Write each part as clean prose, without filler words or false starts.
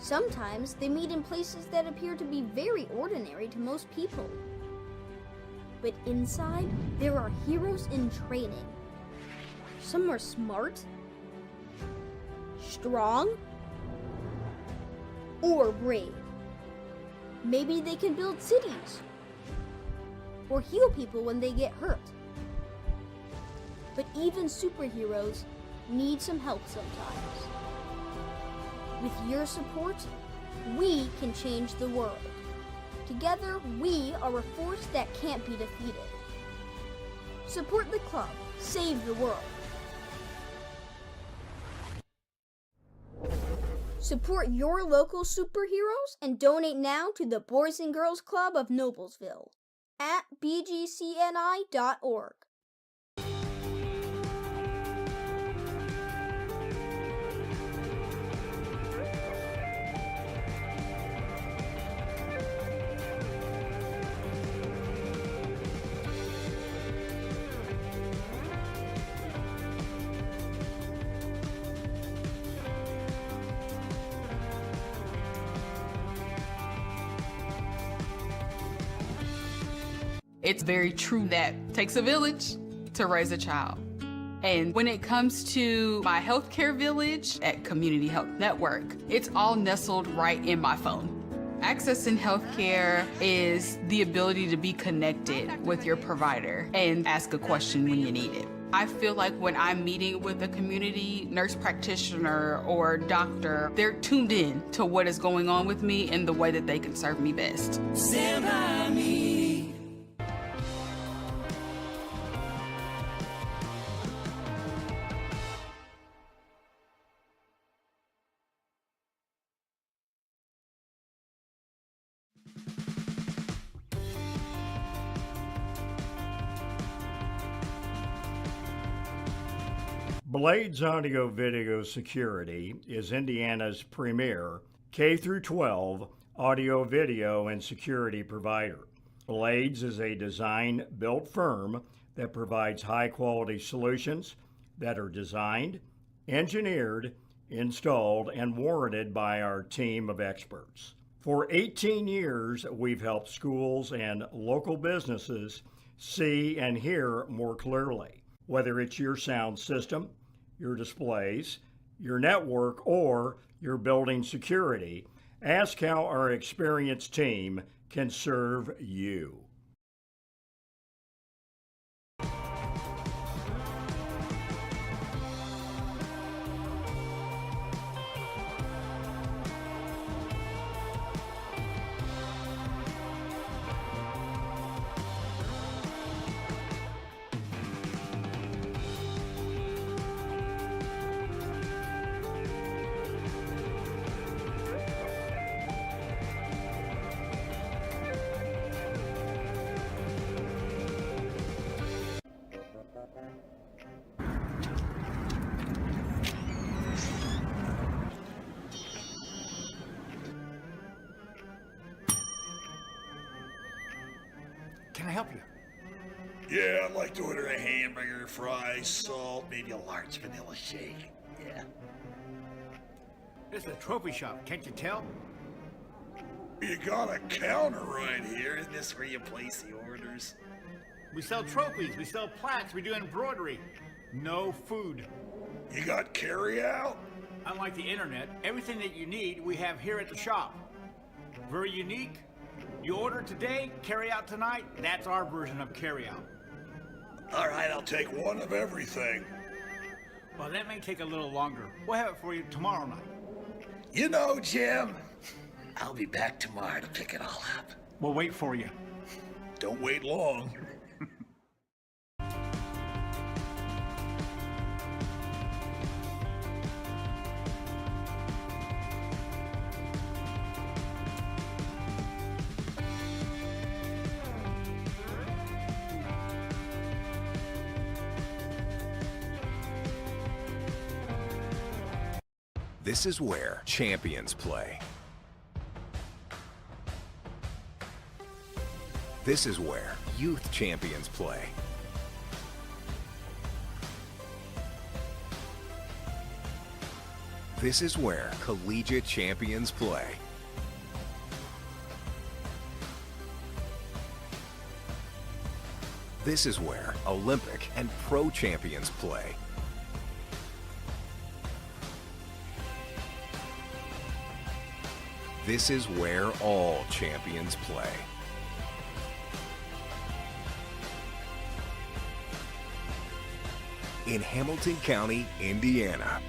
Sometimes they meet in places that appear to be very ordinary to most people. But inside, there are heroes in training. Some are smart, strong, or brave. Maybe they can build cities or heal people when they get hurt. But even superheroes need some help sometimes. With your support, we can change the world. Together, we are a force that can't be defeated. Support the club. Save the world. Support your local superheroes and donate now to the Boys and Girls Club of Noblesville at bgcni.org. It's very true that it takes a village to raise a child. And when it comes to my healthcare village at Community Health Network, it's all nestled right in my phone. Accessing healthcare is the ability to be connected with your provider and ask a question when you need it. I feel like when I'm meeting with a community nurse practitioner or doctor, they're tuned in to what is going on with me and the way that they can serve me best. Stand by me. Blades Audio Video Security is Indiana's premier K-12 audio, video, and security provider. Blades is a design-built firm that provides high-quality solutions that are designed, engineered, installed, and warranted by our team of experts. For 18 years, we've helped schools and local businesses see and hear more clearly. Whether it's your sound system, your displays, your network, or your building security, ask how our experienced team can serve you. Can I help you? Yeah, I'd like to order a hamburger, fries, salt, maybe a large vanilla shake. Yeah. This is a trophy shop, can't you tell? You got a counter right here. Isn't this where you place the orders? We sell trophies, we sell plaques, we do embroidery. No food. You got carry out? Unlike the internet, everything that you need we have here at the shop. Very unique. You order today, carry out tonight. That's our version of carry out. All right, I'll take one of everything. Well, that may take a little longer. We'll have it for you tomorrow night. You know, Jim, I'll be back tomorrow to pick it all up. We'll wait for you. Don't wait long. This is where champions play. This is where youth champions play. This is where collegiate champions play. This is where Olympic and pro champions play. This is where all champions play. In Hamilton County, Indiana.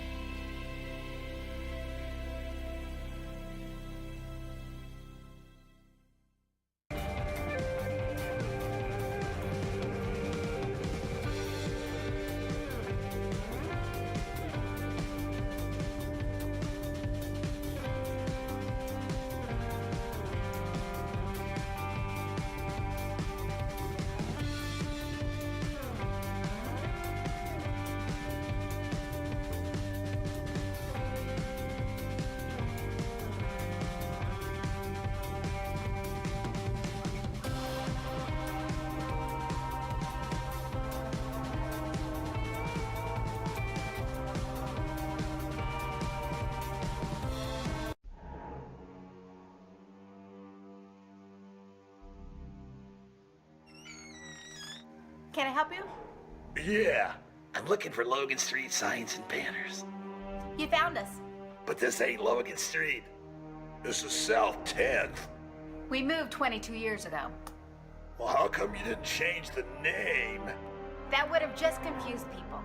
Can I help you? Yeah, I'm looking for Logan Street signs and banners. You found us. But this ain't Logan Street. This is South 10th. We moved 22 years ago. Well, how come you didn't change the name? That would have just confused people.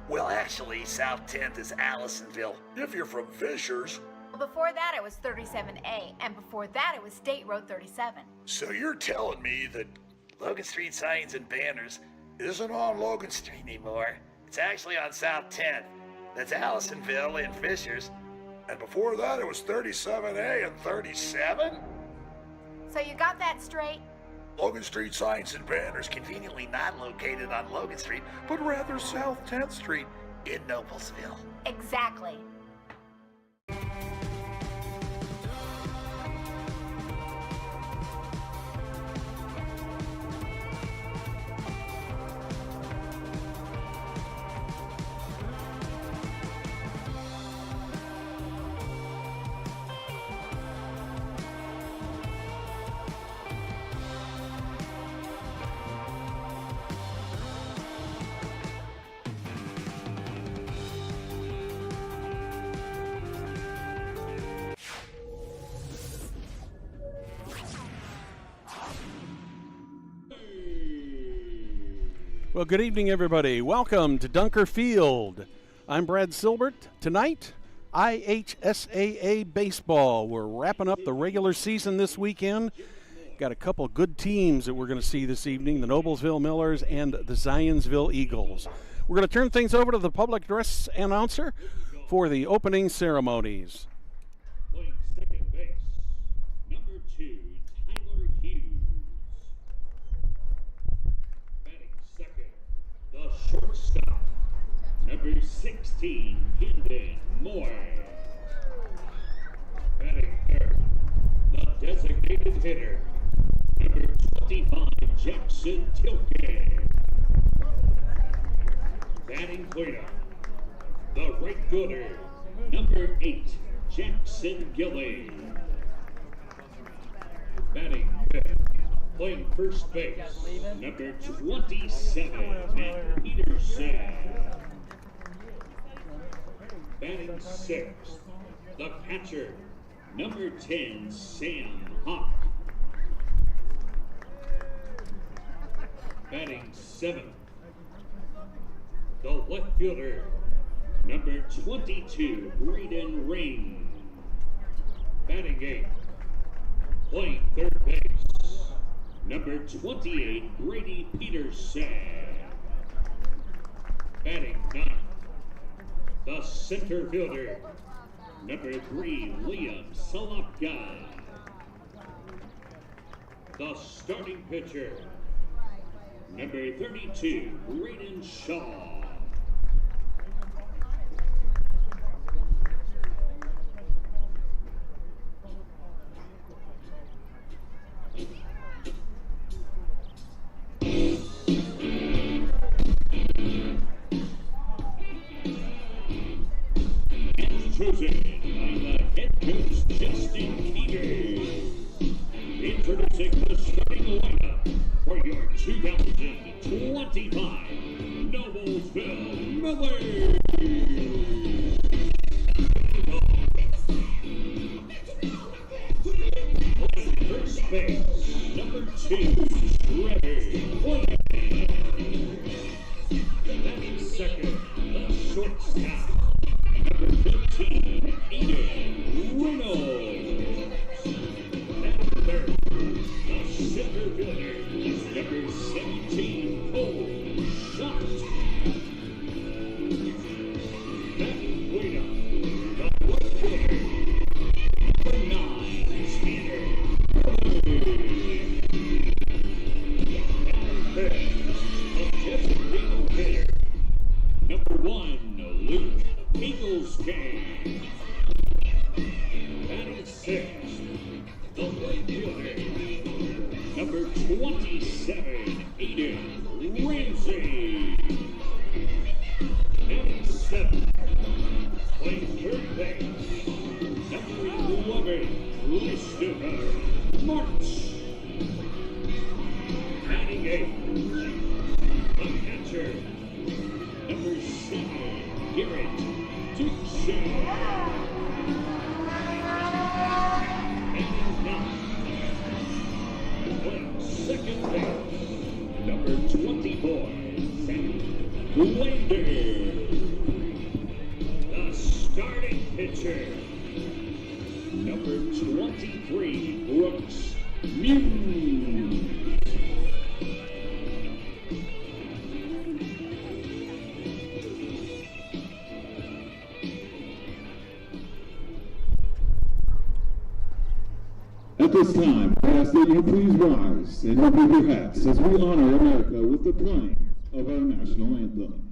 Well, actually, South 10th is Allisonville, if you're from Fishers. Before that, it was 37A, and before that, it was State Road 37. So you're telling me that Logan Street signs and banners isn't on Logan Street anymore. It's actually on South 10th. That's Allisonville and Fishers. And before that, it was 37A and 37? So you got that straight? Logan Street signs and banners conveniently not located on Logan Street, but rather South 10th Street in Noblesville. Exactly. Well, good evening, everybody. Welcome to Dunker Field. I'm Brad Silbert. Tonight, IHSAA baseball. We're wrapping up the regular season this weekend. Got a couple good teams that we're going to see this evening, the Noblesville Millers and the Zionsville Eagles. We're going to turn things over to the public address announcer for the opening ceremonies. Playing second base, number 2, Tyler Hughes. Batting second, the shortstop, number 16, Camden Moore. Batting third, the designated hitter, number 25, Jackson Tilke. Batting cleanup, the right fielder, number 8, Jackson Gilly. Batting fifth, playing first base, number 27, Matt Peterson. Batting sixth, the catcher, number 10, Sam Hawk. Batting seventh, the left fielder, number 22, Braden Ring. Batting eighth, playing third base, number 28, Brady Peterson. Batting ninth, the center fielder, number 3, Liam Salapka. The starting pitcher, number 32, Braden Shaw. Choosing Coach Justin Keeter. Introducing the starting lineup for your 2025 Noblesville Millers. Playing first base, number 2, Trevor Williams. Batting second, the shortstop, number 15, Eden Reynolds. Batting third, the center fielder, number 17, Cole Schott. Batting cleanup, the right fielder, number 9, Tanner number 1, Luke Eaglescane. Batting sixth, the right fielder, number 27, Aiden Ramsey. Batting seventh, playing third base, number 11, Christopher March. Batting eighth, the catcher, number 7, Garrett Dixon. Batting ninth, playing second base, number 24, Sam Blander. The starting pitcher, number 23, Brooks Muse. At this time, I ask that you please rise and remove your hats as we honor America with the playing of our national anthem.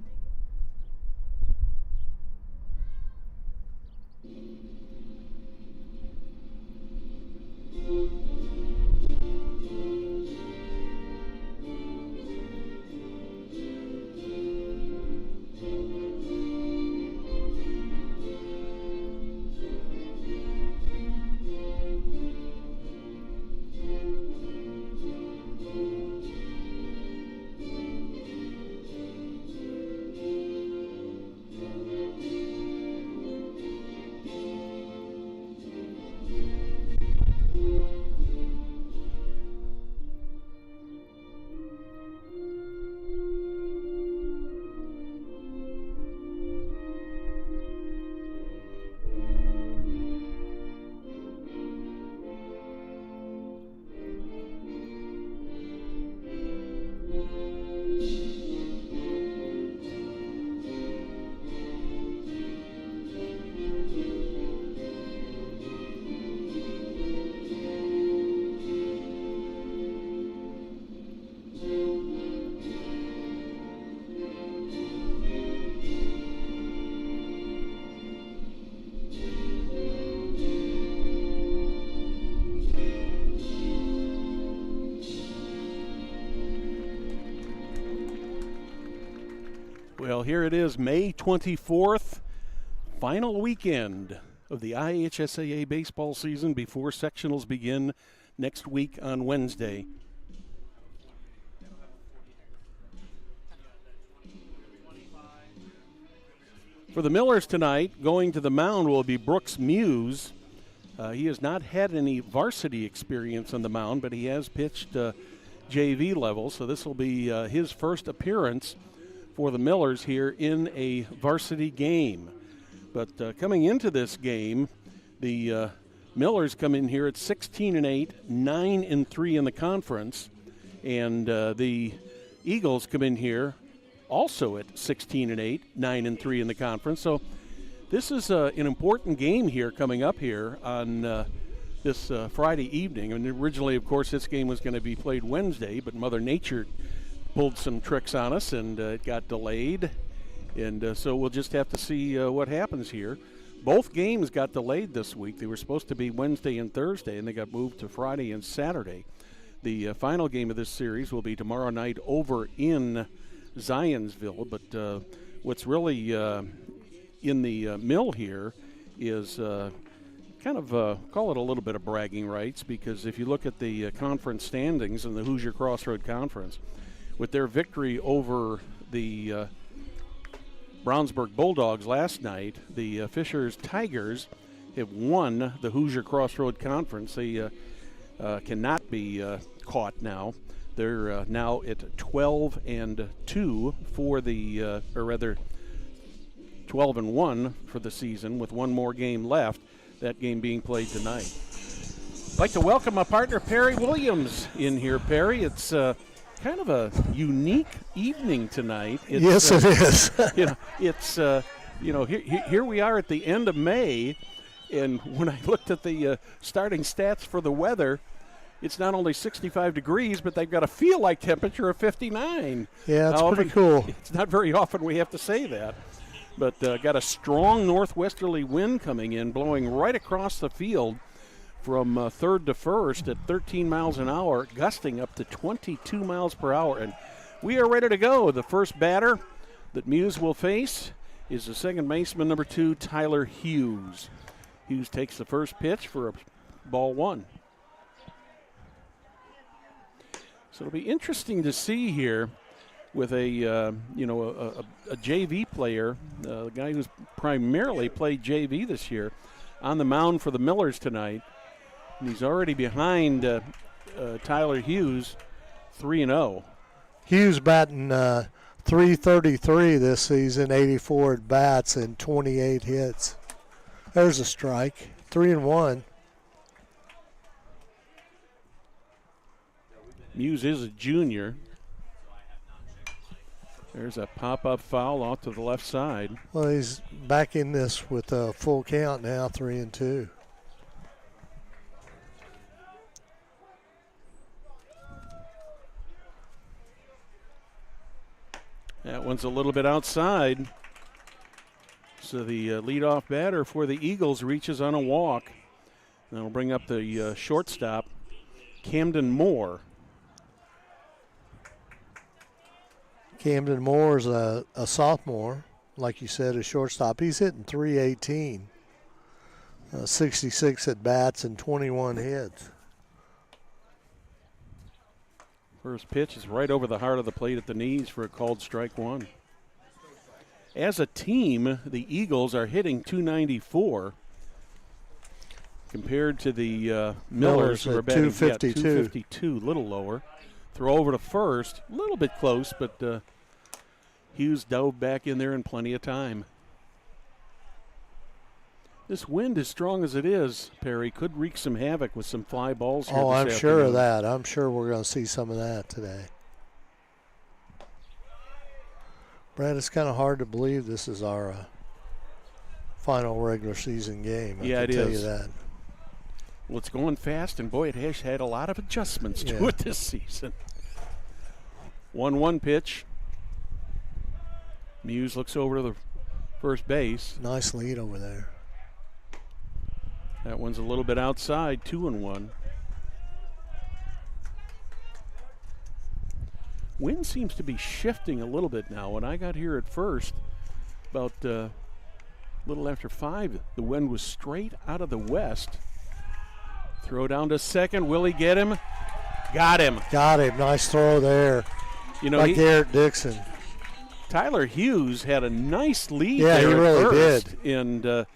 Well, here it is, May 24th, final weekend of the IHSAA baseball season before sectionals begin next week on Wednesday. For the Millers tonight, going to the mound will be Brooks Muse. He has not had any varsity experience on the mound, but he has pitched JV level, so this will be his first appearance for the Millers here in a varsity game. But coming into this game, the Millers come in here at 16-8, 9-3 in the conference, and the Eagles come in here also at 16-8, 9-3 in the conference. So this is an important game here coming up here on this Friday evening. And originally, of course, this game was going to be played Wednesday, but Mother Nature pulled some tricks on us, and it got delayed. And so we'll just have to see what happens here. Both games got delayed this week. They were supposed to be Wednesday and Thursday, and they got moved to Friday and Saturday. The final game of this series will be tomorrow night over in Zionsville. But what's really in the mill here is kind of call it a little bit of bragging rights, because if you look at the conference standings in the Hoosier Crossroads Conference, with their victory over the Brownsburg Bulldogs last night, the Fishers Tigers have won the Hoosier Crossroads Conference. They cannot be caught now. They're now at 12-2 for the, or rather 12-1 for the season, with one more game left, that game being played tonight. I'd like to welcome my partner Perry Williams in here. Perry, it's kind of a unique evening tonight. Yes, it is. It's here we are at the end of May, and when I looked at the starting stats for the weather, it's not only 65 degrees, but they've got a feel-like temperature of 59. Yeah, it's pretty cool. It's not very often we have to say that. But got a strong northwesterly wind coming in, blowing right across the field from third to first at 13 miles an hour, gusting up to 22 miles per hour. And we are ready to go. The first batter that Muse will face is the second baseman, number 2, Tyler Hughes. Hughes takes the first pitch for a ball 1. So it'll be interesting to see here with a JV player, a guy who's primarily played JV this year, on the mound for the Millers tonight. And he's already behind Tyler Hughes, 3-0. Hughes batting .333 this season, 84 at bats and 28 hits. There's a strike, 3-1. Muse is a junior. There's a pop-up foul off to the left side. Well, he's back in this with a full count now, 3-2. That one's a little bit outside. So the leadoff batter for the Eagles reaches on a walk. That'll bring up the shortstop, Camden Moore. Camden Moore is a sophomore, like you said, a shortstop. He's hitting .318, 66 at bats and 21 hits. First pitch is right over the heart of the plate at the knees for a called strike 1. As a team, the Eagles are hitting .294 compared to the Millers, who are batting .252, a little lower. Throw over to first, a little bit close, but Hughes dove back in there in plenty of time. This wind, as strong as it is, Perry, could wreak some havoc with some fly balls here Oh, this I'm afternoon. sure of that. I'm sure we're going to see some of that today. Brad, it's kind of hard to believe this is our final regular season game. I can tell you that. Well, it's going fast, and boy, it has had a lot of adjustments to it this season. 1-1 pitch. Muse looks over to the first base. Nice lead over there. That one's a little bit outside, 2-1. Wind seems to be shifting a little bit now. When I got here at first, about a little after 5, the wind was straight out of the west. Throw down to second. Will he get him? Got him. Got him. Nice throw there. By Garrett Dixon. Tyler Hughes had a nice lead there he really first, did. And,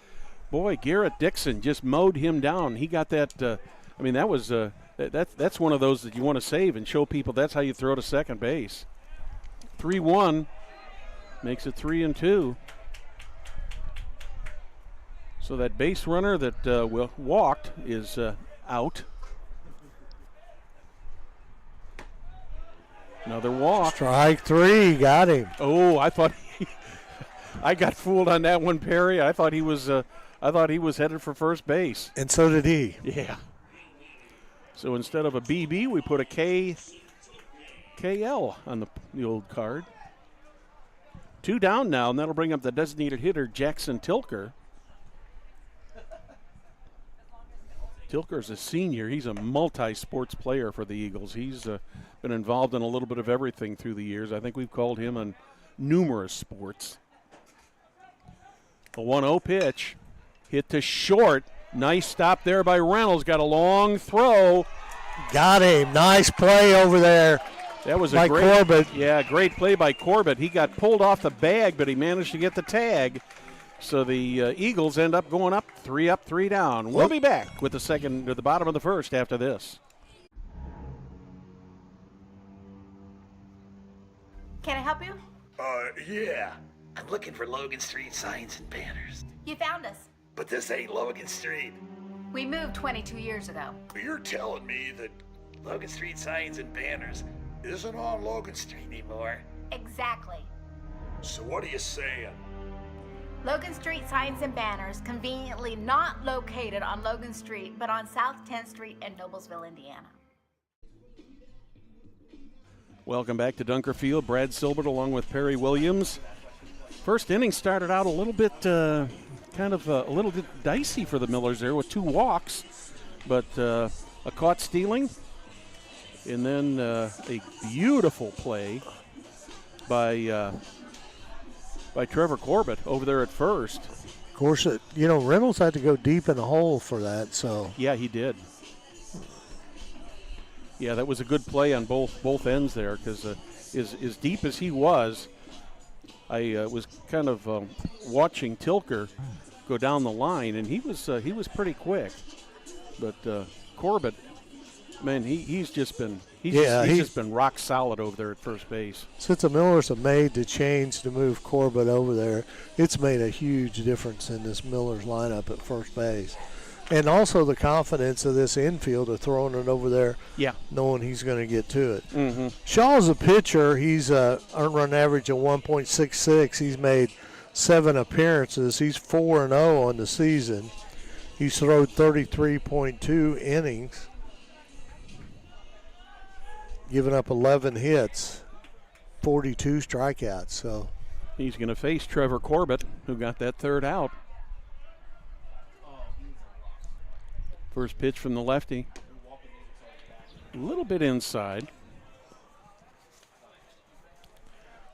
boy, Garrett Dixon just mowed him down. He got that. That was that's one of those that you want to save and show people that's how you throw to second base. 3-1 makes it 3-2. So that base runner that walked is out. Another walk. Strike 3, got him. Oh, I thought I got fooled on that one, Perry. I thought he was headed for first base. And so did he. Yeah. So instead of a BB, we put a KL on the old card. 2 down now, and that'll bring up the designated hitter, Jackson Tilker. Tilker's a senior. He's a multi-sports player for the Eagles. He's been involved in a little bit of everything through the years. I think we've called him on numerous sports. A 1-0 pitch. Hit to short. Nice stop there by Reynolds. Got a long throw. Got him. Nice play over there. That was by Corbett. Yeah, great play by Corbett. He got pulled off the bag, but he managed to get the tag. So the Eagles end up going up, 3 down. We'll be back with the bottom of the first after this. Can I help you? Yeah. I'm looking for Logan Street signs and banners. You found us. But this ain't Logan Street. We moved 22 years ago. You're telling me that Logan Street signs and banners isn't on Logan Street anymore? Exactly. So what are you saying? Logan Street signs and banners conveniently not located on Logan Street, but on South 10th Street in Noblesville, Indiana. Welcome back to Dunker Field. Brad Silbert along with Perry Williams. First inning started out a little bit, a little bit dicey for the Millers there with 2 walks, but a caught stealing, and then a beautiful play by Trevor Corbett over there at first. Of course, Reynolds had to go deep in the hole for that. So yeah, he did. Yeah, that was a good play on both ends there because as deep as he was, I was kind of watching Tilker go down the line, and he was pretty quick. But Corbett, man, he's just been rock solid over there at first base. Since the Millers have made the change to move Corbett over there, it's made a huge difference in this Millers lineup at first base. And also the confidence of this infield of throwing it over there, knowing he's going to get to it. Mm-hmm. Shaw's a pitcher. He's earned run average of 1.66. He's made 7 appearances. He's 4-0 on the season. He's thrown 33.2 innings, giving up 11 hits, 42 strikeouts. So he's going to face Trevor Corbett, who got that 3rd out. First pitch from the lefty. A little bit inside.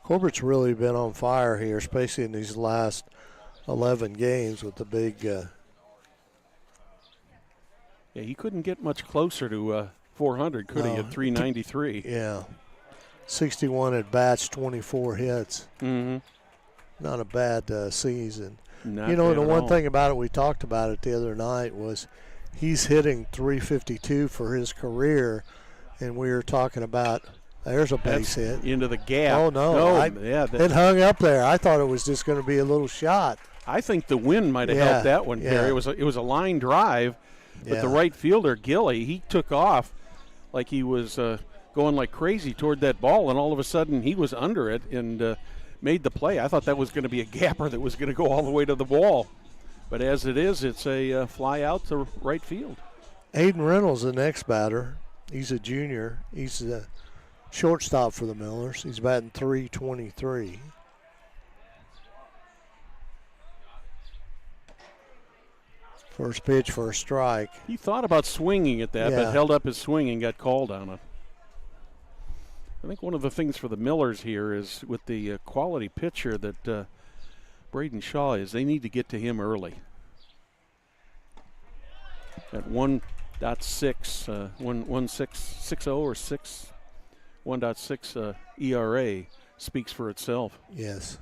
Corbett's really been on fire here, especially in these last 11 games with the big. Yeah, he couldn't get much closer to 400, could he, at 393? Yeah. 61 at bats, 24 hits. Mm-hmm. Not a bad season. Not the bad at one all. thing about it, we talked about it the other night, was he's hitting 352 for his career, and we were talking about there's a base hit into the gap. Oh no! It hung up there. I thought it was just going to be a little shot. I think the wind might have helped that one, Perry. It was a line drive, but the right fielder Gilly, he took off like he was going like crazy toward that ball, and all of a sudden he was under it and made the play. I thought that was going to be a gapper that was going to go all the way to the wall. But as it is, it's a fly out to right field. Aiden Reynolds, the next batter. He's a junior. He's a shortstop for the Millers. He's batting .323. First pitch for a strike. He thought about swinging at that, but held up his swing and got called on it. I think one of the things for the Millers here is with the quality pitcher that Braden Shaw is, they need to get to him early. At 1.6, 1.660 or 1.6 ERA speaks for itself. Yes.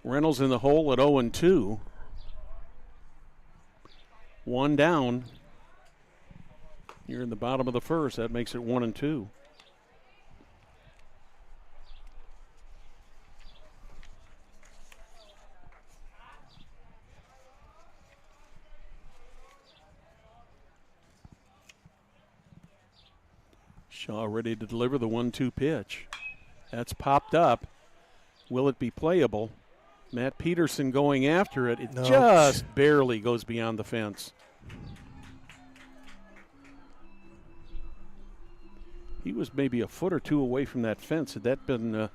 Reynolds in the hole at 0-2. 1 down. You're in the bottom of the first. That makes it 1-2. Shaw ready to deliver the 1-2 pitch. That's popped up. Will it be playable? Matt Peterson going after it. It just barely goes beyond the fence. He was maybe a foot or two away from that fence. Had that been,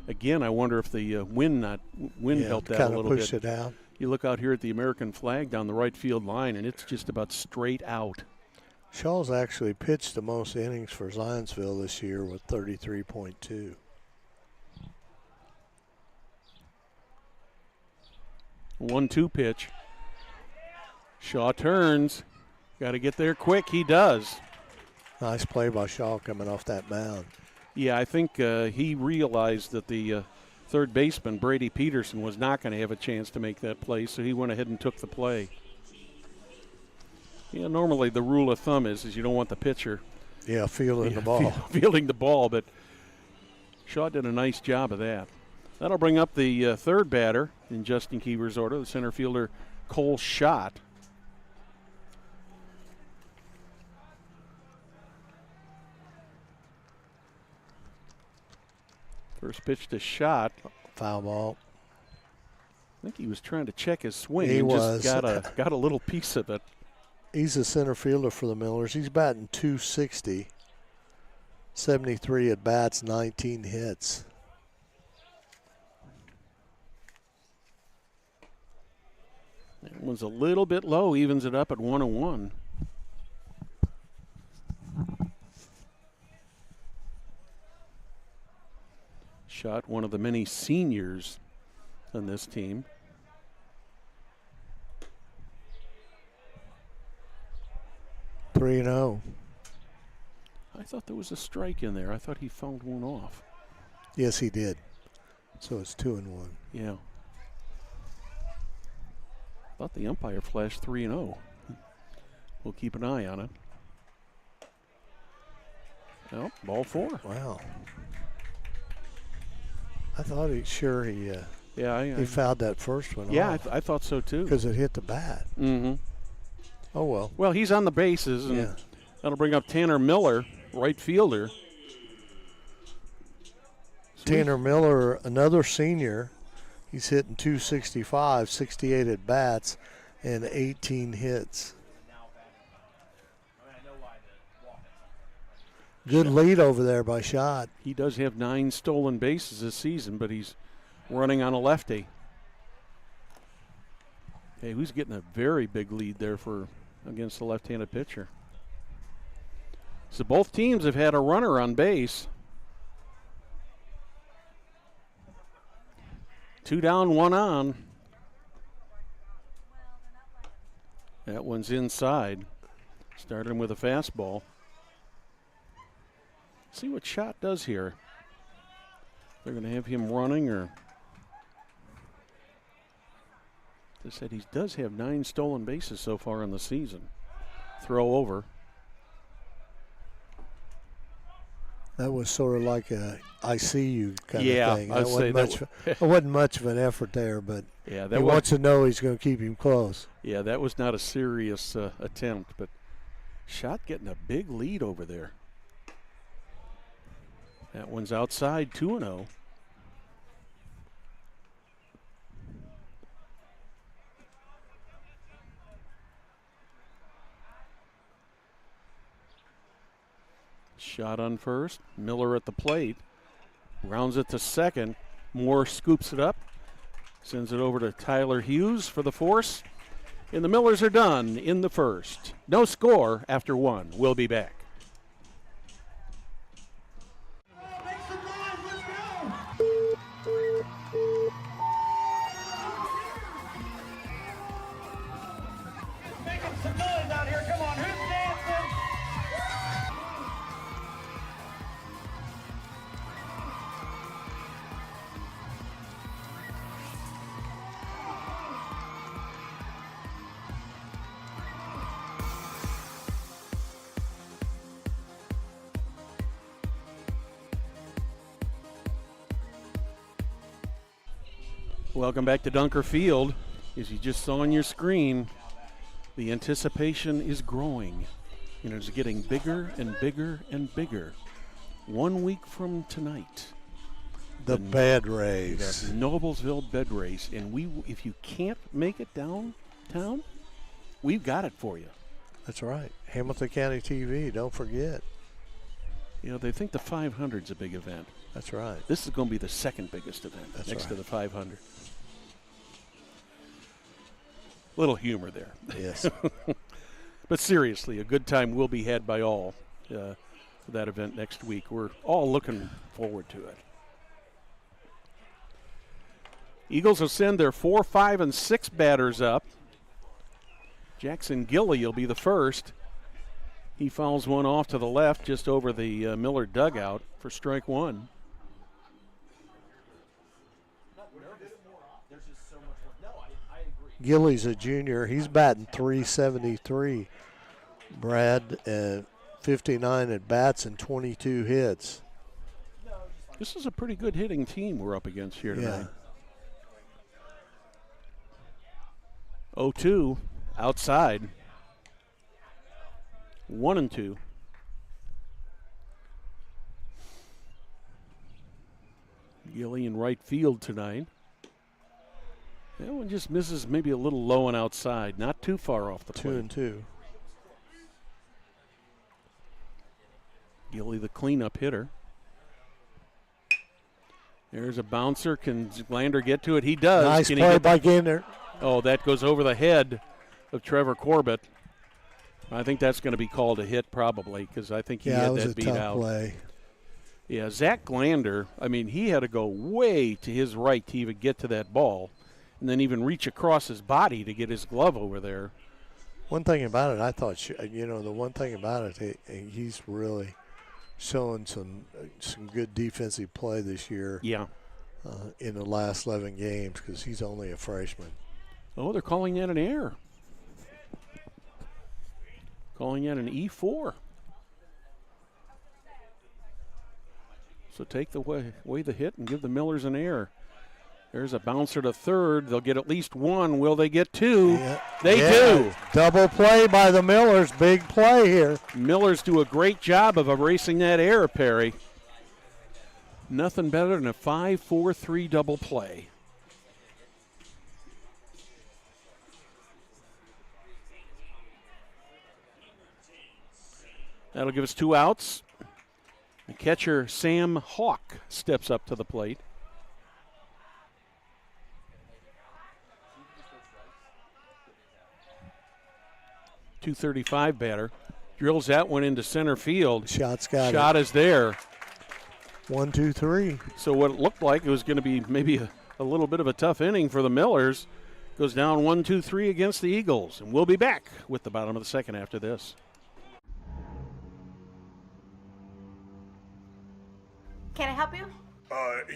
again, I wonder if the wind helped that a little bit. Pushed it out. You look out here at the American flag down the right field line, and it's just about straight out. Shaw's actually pitched the most innings for Zionsville this year with 33.2. One-two pitch. Shaw turns. Got to get there quick. He does. Nice play by Shaw coming off that mound. Yeah, I think he realized that the third baseman, Brady Peterson, was not going to have a chance to make that play, so he went ahead and took the play. Yeah, normally the rule of thumb is you don't want the pitcher fielding the ball. Fielding the ball, but Shaw did a nice job of that. That'll bring up the third batter in Justin Kiever's order, the center fielder Cole Schott. First pitch to Schott. Foul ball. I think he was trying to check his swing. He and was. Just got a little piece of it. He's a center fielder for the Millers. He's batting .260, 73 at bats, 19 hits. That one's a little bit low, evens it up at 1-1. Schott, one of the many seniors on this team. Three and 0. I thought there was a strike in there. I thought he fouled one off. Yes, he did. So it's 2-1. Yeah. I thought the umpire flashed 3-0. We'll keep an eye on it. Well, ball 4. Wow. I thought he fouled that first one off. I thought so too. Because it hit the bat. Mm-hmm. Oh, well. Well, he's on the bases, and that'll bring up Tanner Miller, right fielder. Tanner Miller, another senior. He's hitting .265, 68 at bats, and 18 hits. Good lead over there by Schott. He does have 9 stolen bases this season, but he's running on a lefty. Hey, who's getting a very big lead there against the left-handed pitcher? So both teams have had a runner on base. 2 down, 1 on. That one's inside. Starting with a fastball. See what Schott does here. They're going to have him running, or they said he does have 9 stolen bases so far in the season. Throw over. That was sort of like a I see you kind of thing. That wasn't much of an effort there, but he wants to know he's going to keep him close. Yeah, that was not a serious attempt, but Schott getting a big lead over there. That one's outside, 2-0. Shot on first. Miller at the plate. Rounds it to second. Moore scoops it up. Sends it over to Tyler Hughes for the force. And the Millers are done in the first. No score after 1. We'll be back. Some noise out here. Come on, who's dancing? Welcome back to Dunker Field. As you just saw on your screen, the anticipation is growing, and it's getting bigger and bigger and bigger. 1 week from tonight, the bed race, the Noblesville bed race, and if you can't make it downtown, we've got it for you. That's right. Hamilton County TV, don't forget. You know, they think the 500's a big event. That's right. This is going to be the second biggest event next to the 500. Little humor there. Yes. But seriously, a good time will be had by all for that event next week. We're all looking forward to it. Eagles will send their 4, 5, and 6 batters up. Jackson Gilly will be the first. He fouls one off to the left just over the Miller dugout for strike one. Gilly's a junior. He's batting .373. Brad, 59 at bats and 22 hits. This is a pretty good hitting team we're up against here tonight. Yeah. 0-2 outside. 1-2. Gilly in right field tonight. That one just misses maybe a little low and outside. Not too far off the plate. 2-2. Gilly the cleanup hitter. There's a bouncer. Can Glander get to it? He does. Nice play by Gander. Oh, that goes over the head of Trevor Corbett. I think that's going to be called a hit probably because I think he had that beat out. Yeah, it was a tough play. Yeah, Zach Glander, I mean, he had to go way to his right to even get to that ball and then even reach across his body to get his glove over there. One thing about it, I thought, the one thing about it, he's really showing some good defensive play this year. Yeah. In the last 11 games because he's only a freshman. Oh, they're calling that an error. Calling that an E4. So take away the hit and give the Millers an error. There's a bouncer to third. They'll get at least one. Will they get two? Yeah. They do. Double play by the Millers. Big play here. Millers do a great job of erasing that error, Perry. Nothing better than a 5-4-3 double play. That'll give us 2 outs. The catcher, Sam Hawk, steps up to the plate. .235 batter. Drills that one into center field. Shot's got it. Shot is there. 1, 2, 3. So what it looked like it was going to be maybe a little bit of a tough inning for the Millers. Goes down 1-2-3 against the Eagles. And we'll be back with the bottom of the second after this. Can I help you?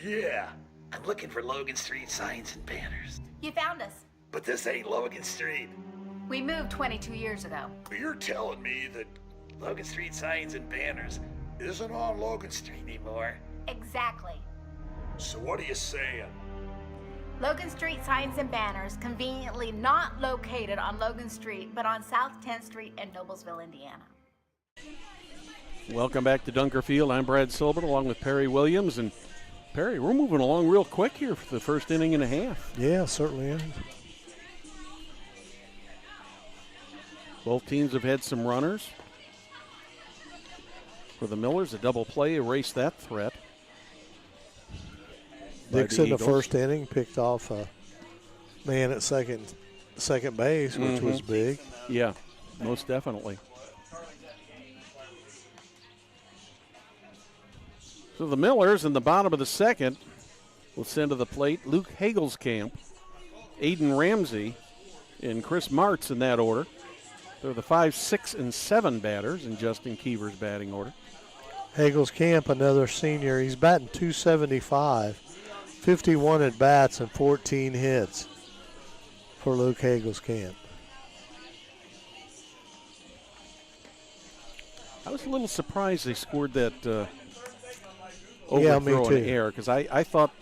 Yeah. I'm looking for Logan Street signs and banners. You found us. But this ain't Logan Street. We moved 22 years ago. You're telling me that Logan Street signs and banners isn't on Logan Street anymore? Exactly. So what are you saying? Logan Street signs and banners conveniently not located on Logan Street, but on South 10th Street in Noblesville, Indiana. Welcome back to Dunker Field. I'm Brad Silbert along with Perry Williams. And Perry, we're moving along real quick here for the first inning and a half. Yeah, certainly is. Both teams have had some runners. For the Millers, a double play erased that threat. Dixon, the first inning, picked off a man at second base, which was big. Yeah, most definitely. So the Millers in the bottom of the second will send to the plate Luke Hagelskamp, Aiden Ramsey, and Chris Martz in that order. They're the 5, 6, and 7 batters in Justin Keever's batting order. Hagelskamp, another senior. He's batting .275, 51 at bats and 14 hits for Luke Hagelskamp. I was a little surprised they scored that Yeah, me overthrow too. in air because I thought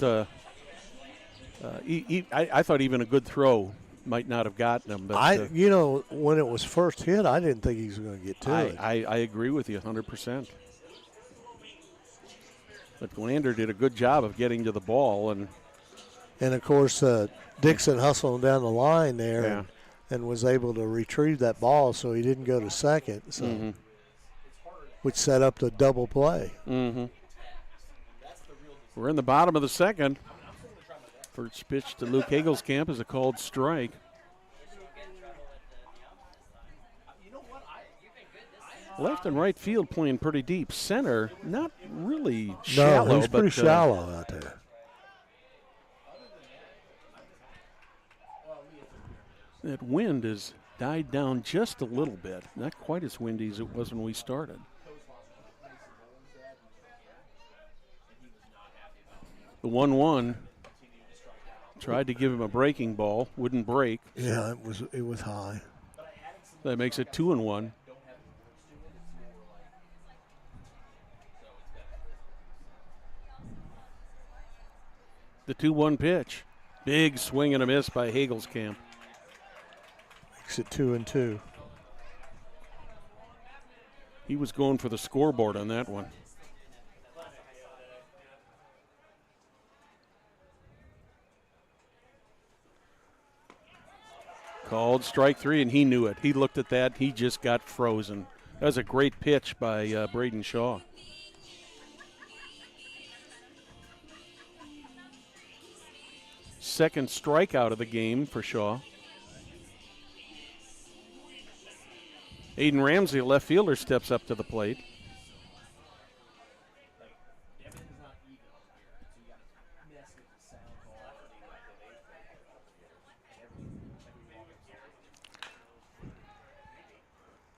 I thought even a good throw might not have gotten him. But when it was first hit, I didn't think he was going to get to it. I agree with you 100%. But Glander did a good job of getting to the ball, and of course Dixon hustled down the line there and was able to retrieve that ball, so he didn't go to second. So, which set up the double play. We're in the bottom of the second. First pitch to Luke Hagelskamp is a called strike. Left and right field playing pretty deep. Center, not really shallow. No, he's pretty shallow out there. That wind is died down just a little bit. Not quite as windy as it was when we started. The 1-1 tried to give him a breaking ball, wouldn't break. Yeah, it was high. That makes it 2-1. The 2-1 pitch. Big swing and a miss by Hagelskamp. Makes it 2-2. He was going for the scoreboard on that one. Called strike 3, and he knew it. He looked at that. He just got frozen. That was a great pitch by Braden Shaw. Second strikeout of the game for Shaw. Aiden Ramsey, a left fielder, steps up to the plate.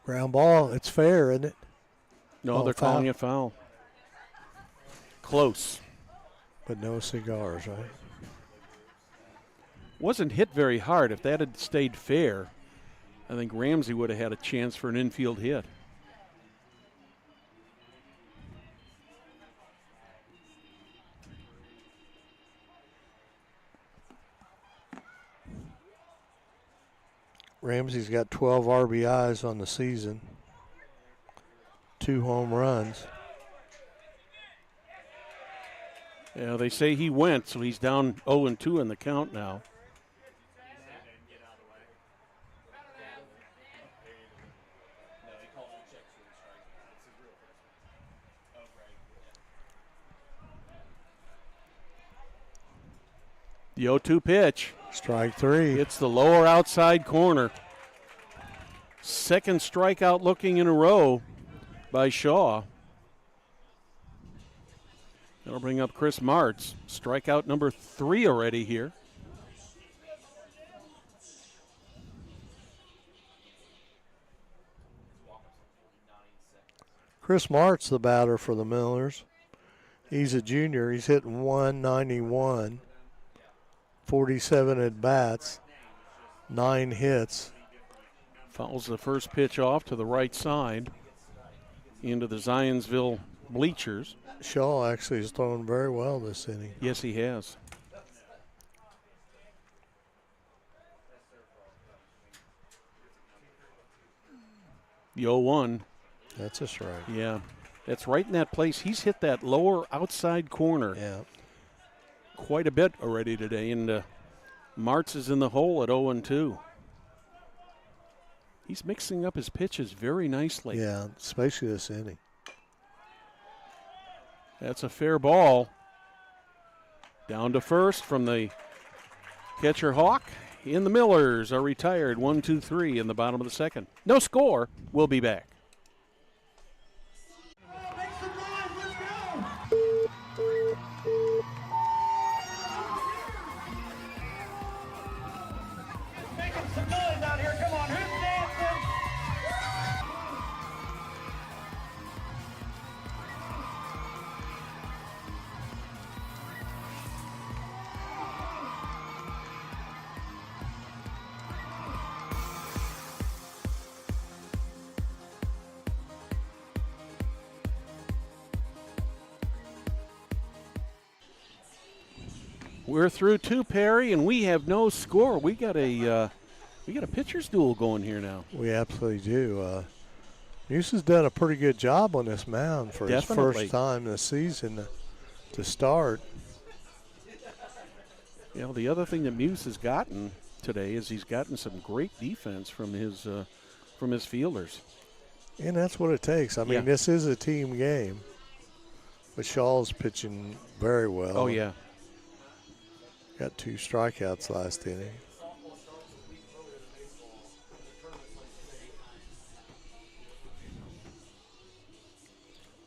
Ground ball. It's fair, isn't it? No, they're calling it foul. Close. But no cigars, right? Wasn't hit very hard. If that had stayed fair, I think Ramsey would have had a chance for an infield hit. Ramsey's got 12 RBIs on the season, 2 home runs. Yeah, they say he went, so he's down 0-2 in the count now. The 0-2 pitch. Strike 3. It's the lower outside corner. Second strikeout looking in a row by Shaw. That'll bring up Chris Martz. Strikeout number 3 already here. Chris Martz, the batter for the Millers. He's a junior. He's hitting 191. 47 at bats, 9 hits. Fouls the first pitch off to the right side into the Zionsville bleachers. Shaw actually has thrown very well this inning. Yes, he has. The 0-1. That's a strike. Yeah, that's right in that place. He's hit that lower outside corner. Yeah. Quite a bit already today, and Martz is in the hole at 0-2. He's mixing up his pitches very nicely. Yeah, especially this inning. That's a fair ball. Down to first from the catcher Hawk. And the Millers are retired 1-2-3 in the bottom of the second. No score. We'll be back. Some noise out here. Come on, who's dancing? We're through 2, Perry, and we have no score. We got a pitcher's duel going here now. We absolutely do. Muse has done a pretty good job on this mound for his first time this season to start. You know, the other thing that Muse has gotten today is he's gotten some great defense from his fielders. And that's what it takes. I mean, this is a team game. But Shaw's pitching very well. Oh, yeah. Got 2 strikeouts last inning.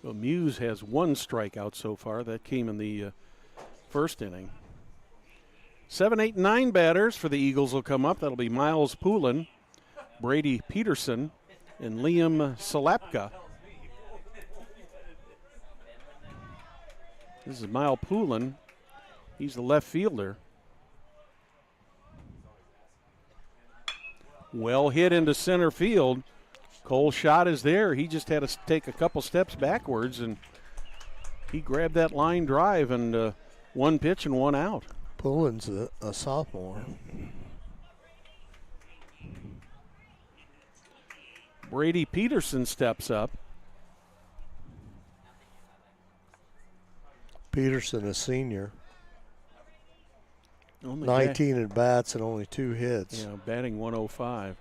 Well, Muse has 1 strikeout so far. That came in the first inning. 7, 8, 9 batters for the Eagles will come up. That'll be Miles Poulin, Brady Peterson and Liam Salapka. This is Mile Poulin. He's the left fielder. Well hit into center field. Cole's shot is there. He just had to take a couple steps backwards, and he grabbed that line drive, and one pitch and one out. Poulin's a sophomore. Brady Peterson steps up. Peterson, a senior. Only 19 at bats and only 2 hits. Yeah, batting 105.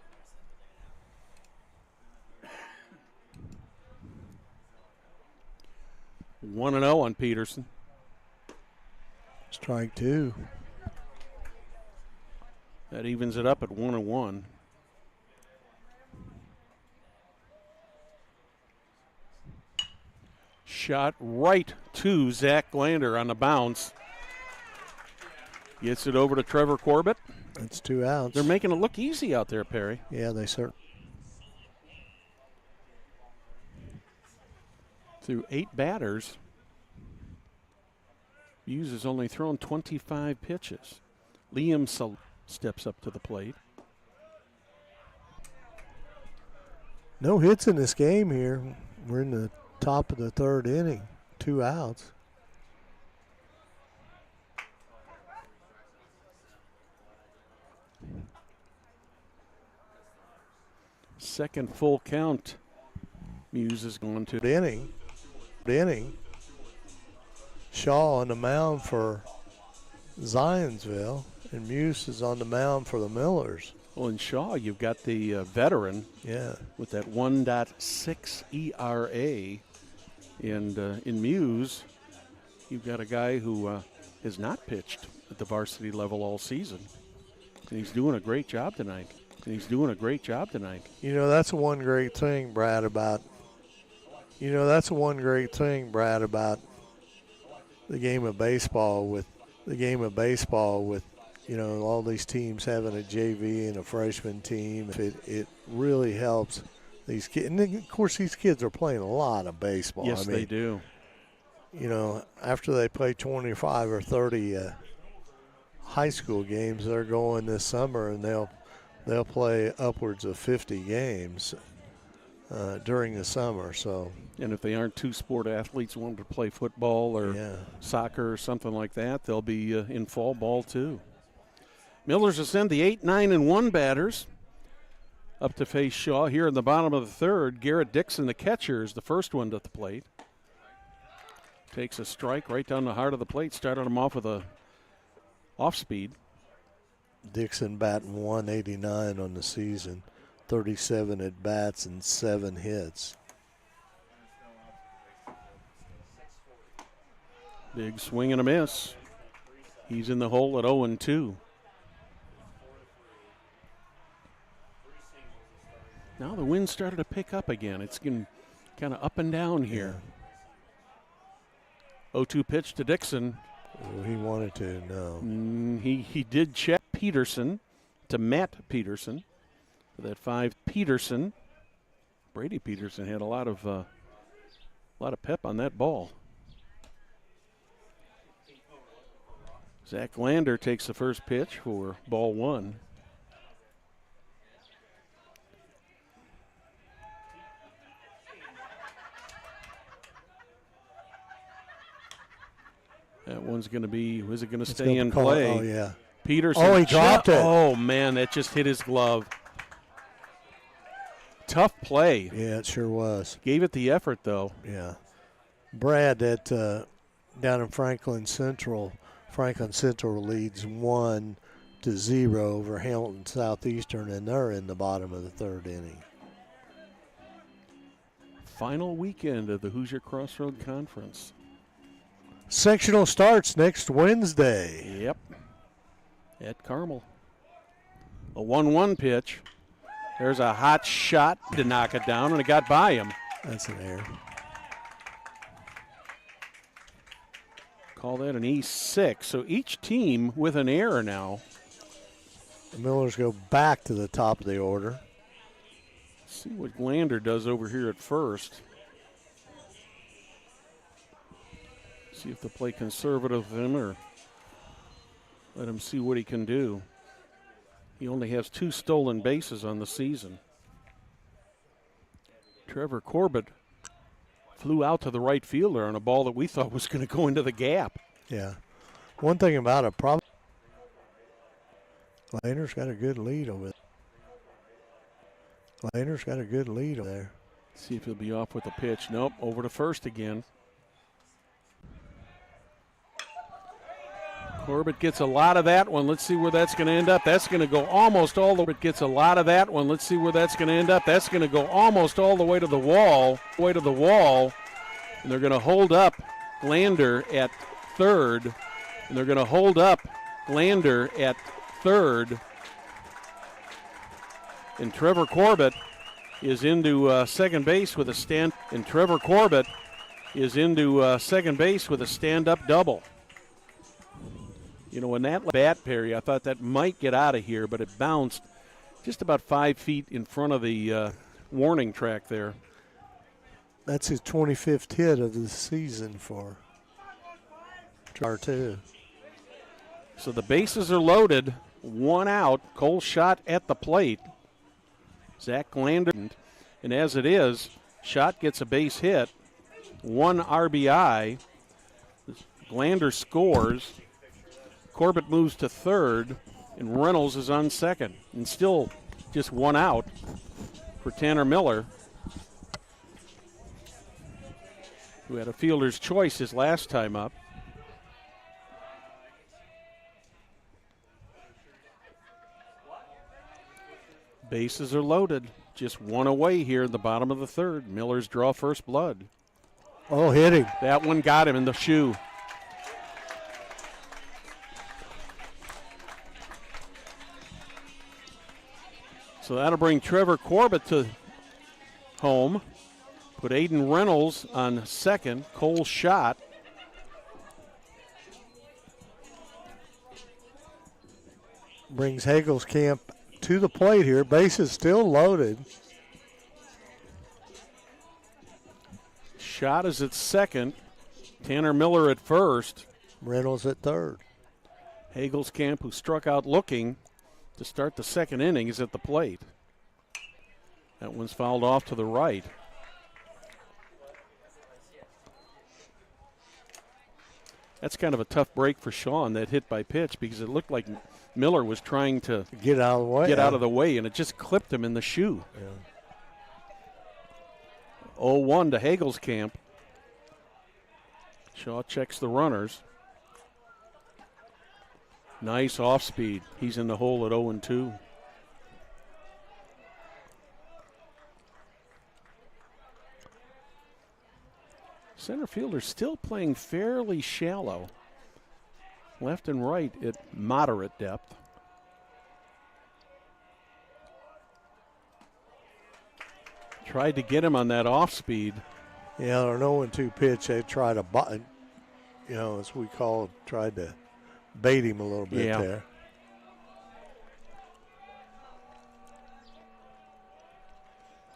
1-0 on Peterson. Strike 2. That evens it up at 1-1. Shot right to Zach Glander on the bounce. Gets it over to Trevor Corbett. That's 2 outs. They're making it look easy out there, Perry. Yeah, they certainly. Through 8 batters, Hughes has only thrown 25 pitches. Liam steps up to the plate. No hits in this game here. We're in the top of the 3rd inning. 2 outs. Second full count. Muse is going to inning. Shaw on the mound for Zionsville, and Muse is on the mound for the Millers. Well, in Shaw, you've got the veteran. Yeah. With that 1.6 ERA. And in Muse, you've got a guy who has not pitched at the varsity level all season. And he's doing a great job tonight. You know, that's one great thing, Brad, about the game of baseball with you know, all these teams having a JV and a freshman team. It really helps these kids. And then, of course, these kids are playing a lot of baseball. Yes, they do. You know, after they play 25 or 30 high school games, they're going this summer, and they'll play upwards of 50 games during the summer. So, and if they aren't two-sport athletes wanting to play football or soccer or something like that, they'll be in fall ball too. Millers will send the 8, 9, and 1 batters up to face Shaw here in the bottom of the 3rd. Garrett Dixon, the catcher, is the first one to the plate. Takes a strike right down the heart of the plate. Started him off with a off-speed. Dixon batting 189 on the season, 37 at bats and 7 hits. Big swing and a miss. He's in the hole at 0-2. Now the wind started to pick up again. It's getting kind of up and down here. 0-2 pitch to Dixon. Oh, he wanted to, no. He did check Peterson to Matt Peterson for that 5. Peterson. Brady Peterson had a lot of pep on that ball. Zach Lander takes the first pitch for ball 1. That one's going to be, is it going to stay in play? Oh, yeah. Peterson. Oh, he dropped it. Oh, man, that just hit his glove. Tough play. Yeah, it sure was. Gave it the effort, though. Yeah. Brad, down in Franklin Central leads 1-0 over Hamilton Southeastern, and they're in the bottom of the 3rd inning. Final weekend of the Hoosier Crossroads Conference. Sectional starts next Wednesday. Yep. At Carmel. A 1-1 pitch. There's a hot shot to knock it down, and it got by him. That's an error. Call that an E6. So each team with an error now. The Millers go back to the top of the order. See what Glander does over here at first. See if they'll play conservative with him or let him see what he can do. He only has 2 stolen bases on the season. Trevor Corbett flew out to the right fielder on a ball that we thought was going to go into the gap. Yeah. One thing about it, probably Glander's got a good lead over there. Glander's got a good lead over there. See if he'll be off with a pitch. Nope, over to first again. Corbett gets a lot of that one. Let's see where that's going to end up. That's going to go almost all the way. Gets a lot of that one. Let's see where that's going to end up. That's going to go almost all the way to the wall. Way to the wall. And they're going to hold up Glander at third. And they're going to hold up Glander at third. And Trevor Corbett is into second base with a stand. And Trevor Corbett is into second base with a stand-up double. You know, in that bat, Perry, I thought that might get out of here, but it bounced just about 5 feet in front of the warning track there. That's his 25th hit of the season for R2. So the bases are loaded, 1 out. Cole Schott at the plate. Zach Glander, and as it is, Schott gets a base hit, 1 RBI. Glander scores. Corbett moves to third, and Reynolds is on second. And still just 1 out for Tanner Miller, who had a fielder's choice his last time up. Bases are loaded. Just 1 away here in the bottom of the third. Miller's draw first blood. Oh, hitting. That one got him in the shoe. So that'll bring Trevor Corbett to home. Put Aiden Reynolds on second. Cole Schott. Brings Hagelskamp to the plate here. Bases still loaded. Schott is at second. Tanner Miller at first. Reynolds at third. Hagelskamp, who struck out looking to start the second inning, is at the plate. That one's fouled off to the right. That's kind of a tough break for Sean, that hit by pitch, because it looked like Miller was trying to get out of the way, and it just clipped him in the shoe. Yeah. 0-1 to Hagelskamp. Shaw checks the runners. Nice off speed. He's in the hole at 0-2. Center fielder still playing fairly shallow. Left and right at moderate depth. Tried to get him on that off speed. Yeah, on an 0-2 pitch, they tried to, as we call it, tried to bait him a little bit there.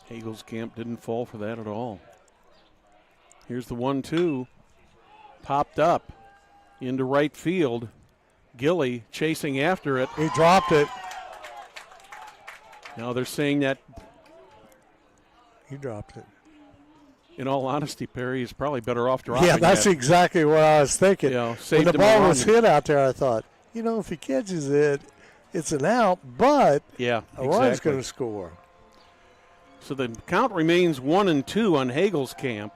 Hagelskamp didn't fall for that at all. Here's the 1-2. Popped up into right field. Gilly chasing after it. He dropped it. Now they're saying that. He dropped it. In all honesty, Perry is probably better off dropping it. Yeah, that's exactly what I was thinking. When the ball was hit out there, I thought, if he catches it, it's an out, but a run's going to score. So the count remains 1-2 on Hagelskamp.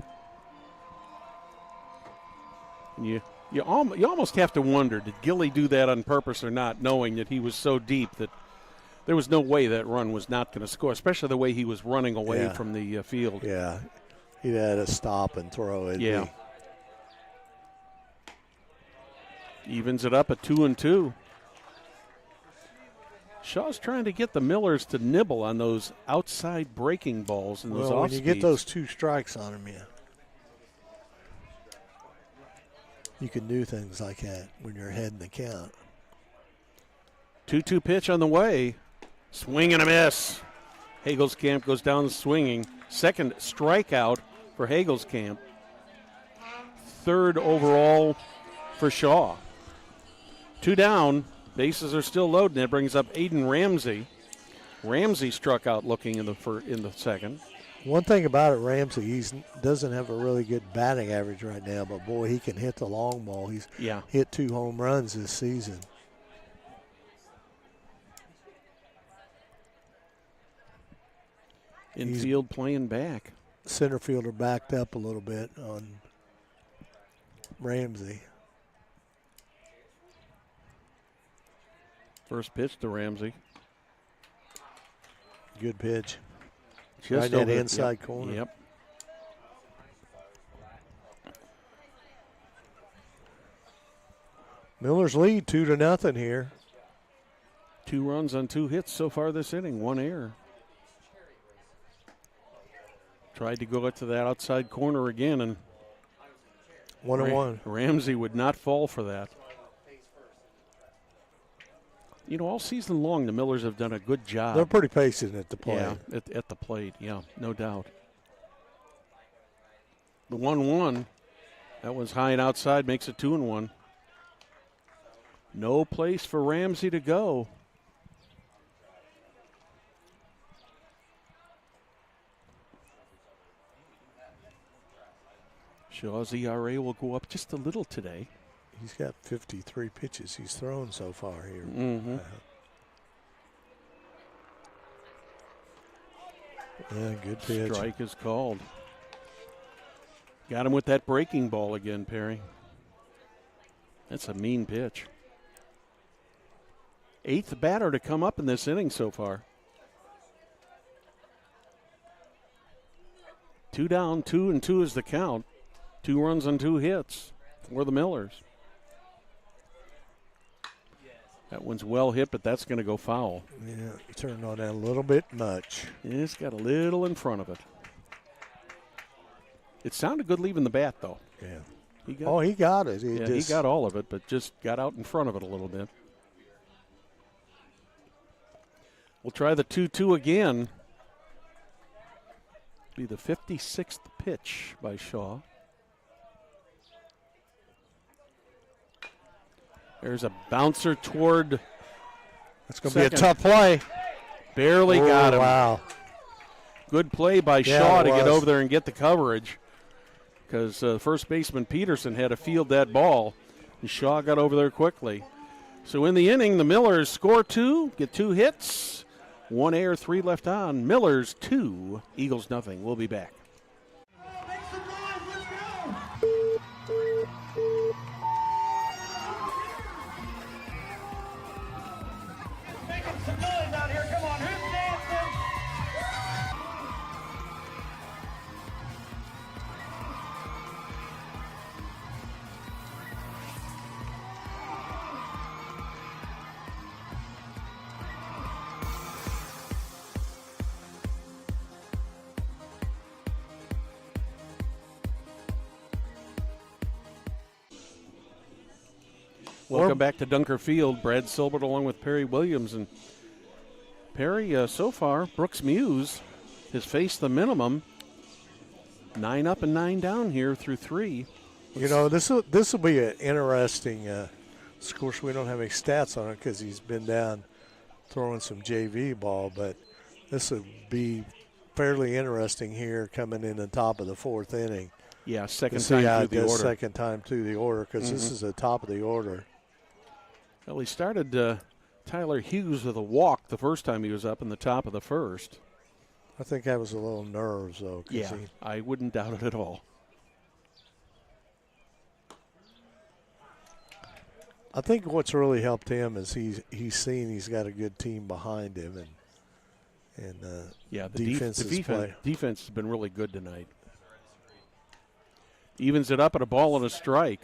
And you almost have to wonder, did Gilly do that on purpose or not, knowing that he was so deep that there was no way that run was not going to score, especially the way he was running away from the field. Yeah, he had to stop and throw it. Yeah. Evens it up at 2-2. Shaw's trying to get the Millers to nibble on those outside breaking balls and those off when you get those 2 strikes on him, you can do things like that when you're ahead in the count. 2-2 pitch on the way. Swing and a miss. Hagelskamp goes down swinging. Second strikeout for Hagelskamp. Third overall for Shaw. 2 down. Bases are still loading. That brings up Aiden Ramsey. Ramsey struck out looking in the second. One thing about it, Ramsey, he doesn't have a really good batting average right now, but boy, he can hit the long ball. He's hit 2 home runs this season. Infield playing back. Center fielder backed up a little bit on Ramsey. First pitch to Ramsey. Good pitch. Just right that inside corner. Yep. Miller's lead 2-0 here. 2 runs on 2 hits so far this inning, 1 error. Tried to go to that outside corner again, and 1-1. Ramsey would not fall for that. You know, all season long, the Millers have done a good job. They're pretty patient at the plate. Yeah, at the plate, yeah, no doubt. The 1-1, that one's high and outside, makes it 2-1. No place for Ramsey to go. Shaw's ERA will go up just a little today. He's got 53 pitches he's thrown so far here. Mm-hmm. Yeah, good pitch. Strike is called. Got him with that breaking ball again, Perry. That's a mean pitch. 8th batter to come up in this inning so far. 2 down, 2-2 is the count. 2 runs on 2 hits for the Millers. That one's well hit, but that's going to go foul. Yeah, turned on that a little bit much. It's got a little in front of it. It sounded good leaving the bat, though. Yeah. He got it. He got all of it, but just got out in front of it a little bit. We'll try the 2-2 again. Be the 56th pitch by Shaw. There's a bouncer toward. That's going to be a tough play. Barely got him. Wow. Good play by Shaw to get over there and get the coverage, because first baseman Peterson had to field that ball, and Shaw got over there quickly. So in the inning, the Millers score 2, get 2 hits, 1 error, 3 left on. Millers 2, Eagles nothing. We'll be back. Some noise out here. Come on, who's dancing? Welcome back to Dunker Field. Brad Silbert along with Perry Williams. And Perry, so far, Brooks Muse has faced the minimum. 9 up and 9 down here through 3. You know, this will be an interesting. Of course, we don't have any stats on it because he's been down throwing some JV ball, but this would be fairly interesting here coming in the top of the 4th inning. Yeah, second time through the order. Second time through the order, because this is the top of the order. Well, he started Tyler Hughes with a walk the first time he was up in the top of the 1st. I think that was a little nerves, though. Yeah, I wouldn't doubt it at all. I think what's really helped him is he's seen he's got a good team behind him, and the defense has been really good tonight. Evens it up at a ball and a strike.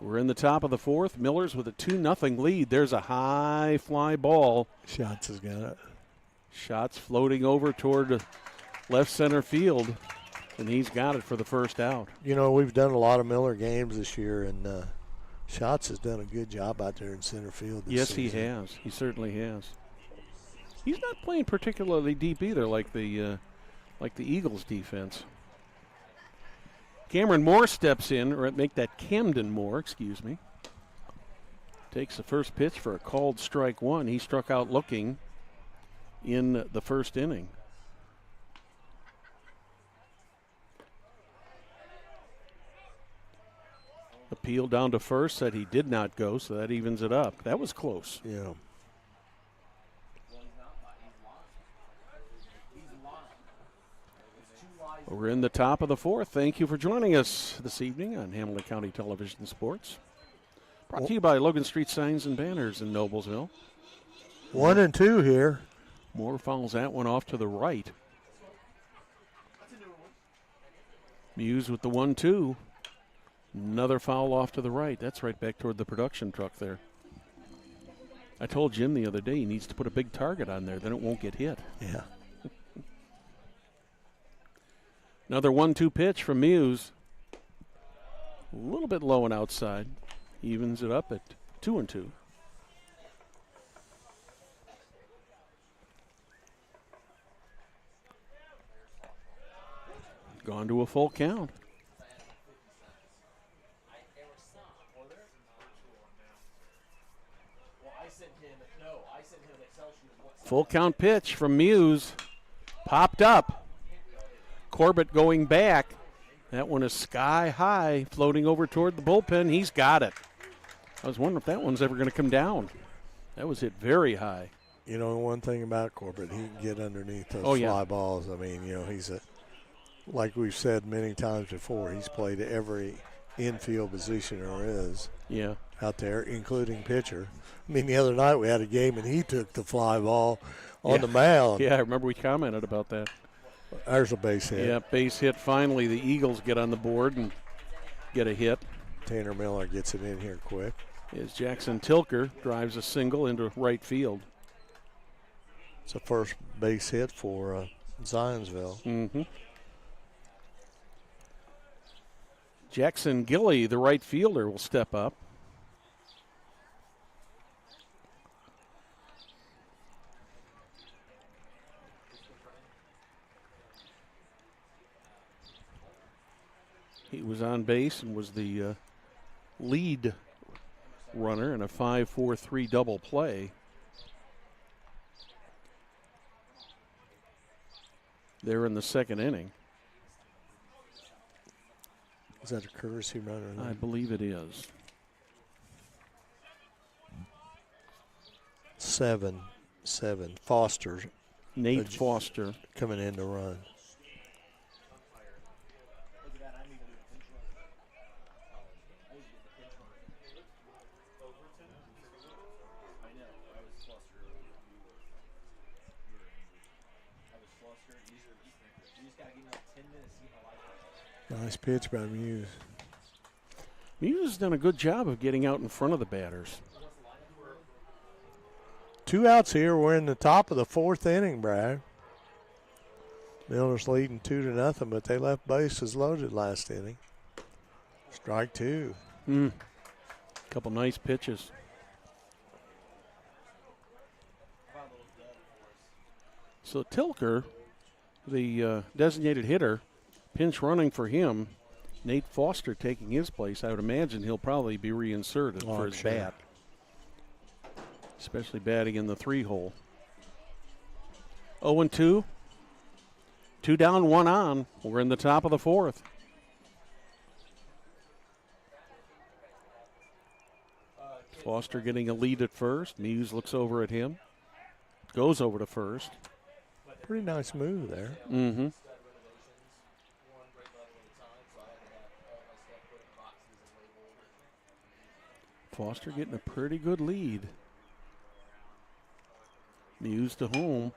We're in the top of the 4th. Millers with a 2-0 lead. There's a high fly ball. Schatz has got it. Schatz floating over toward left center field, and he's got it for the first out. You know, we've done a lot of Miller games this year, and Schatz has done a good job out there in center field this season. Yes, he has. He certainly has. He's not playing particularly deep either, like the Eagles' defense. Cameron Moore steps in, or make that Camden Moore, excuse me. Takes the first pitch for a called strike one. He struck out looking in the first inning. Appeal down to first, said he did not go, so that evens it up. That was close. Yeah. We're in the top of the fourth. Thank you for joining us this evening on Hamilton County Television Sports. Brought to you by Logan Street Signs and Banners in Noblesville. 1-2 here. Moore fouls that one off to the right. Muse with the 1-2. Another foul off to the right. That's right back toward the production truck there. I told Jim the other day he needs to put a big target on there, then it won't get hit. Yeah. Another 1-2 pitch from Muse. A little bit low and outside. Evens it up at 2-2. Gone to a full count. Full count pitch from Muse. Popped up. Corbett going back. That one is sky high, floating over toward the bullpen. He's got it. I was wondering if that one's ever going to come down. That was hit very high. You know, one thing about Corbett, he can get underneath those fly balls. I mean, you know, he's like we've said many times before, he's played every infield position there is. Yeah. Out there, including pitcher. I mean, the other night we had a game and he took the fly ball on the mound. Yeah, I remember we commented about that. There's a base hit. Yeah, base hit. Finally, the Eagles get on the board and get a hit. Tanner Miller gets it in here quick. As Jackson Tilker drives a single into right field. It's a first base hit for Zionsville. Mm-hmm. Jackson Gilly, the right fielder, will step up. He was on base and was the lead runner in a 5-4-3 double play. There in the second inning. Is that a courtesy runner? I believe it is. 7. Foster. Nate Foster. Coming in to run. Nice pitch by Muse. Muse has done a good job of getting out in front of the batters. 2 outs here. We're in the top of the fourth inning, Brad. Miller's leading 2-0, but they left bases loaded last inning. Strike 2. Couple nice pitches. So Tilker, the designated hitter, pinch running for him. Nate Foster taking his place. I would imagine he'll probably be reinserted for his bat. Especially batting in the 3-hole. 0-2. 2 down, 1 on. We're in the top of the fourth. Foster getting a lead at first. Muse looks over at him. Goes over to first. Pretty nice move there. Mm-hmm. Foster getting a pretty good lead. Muse to home.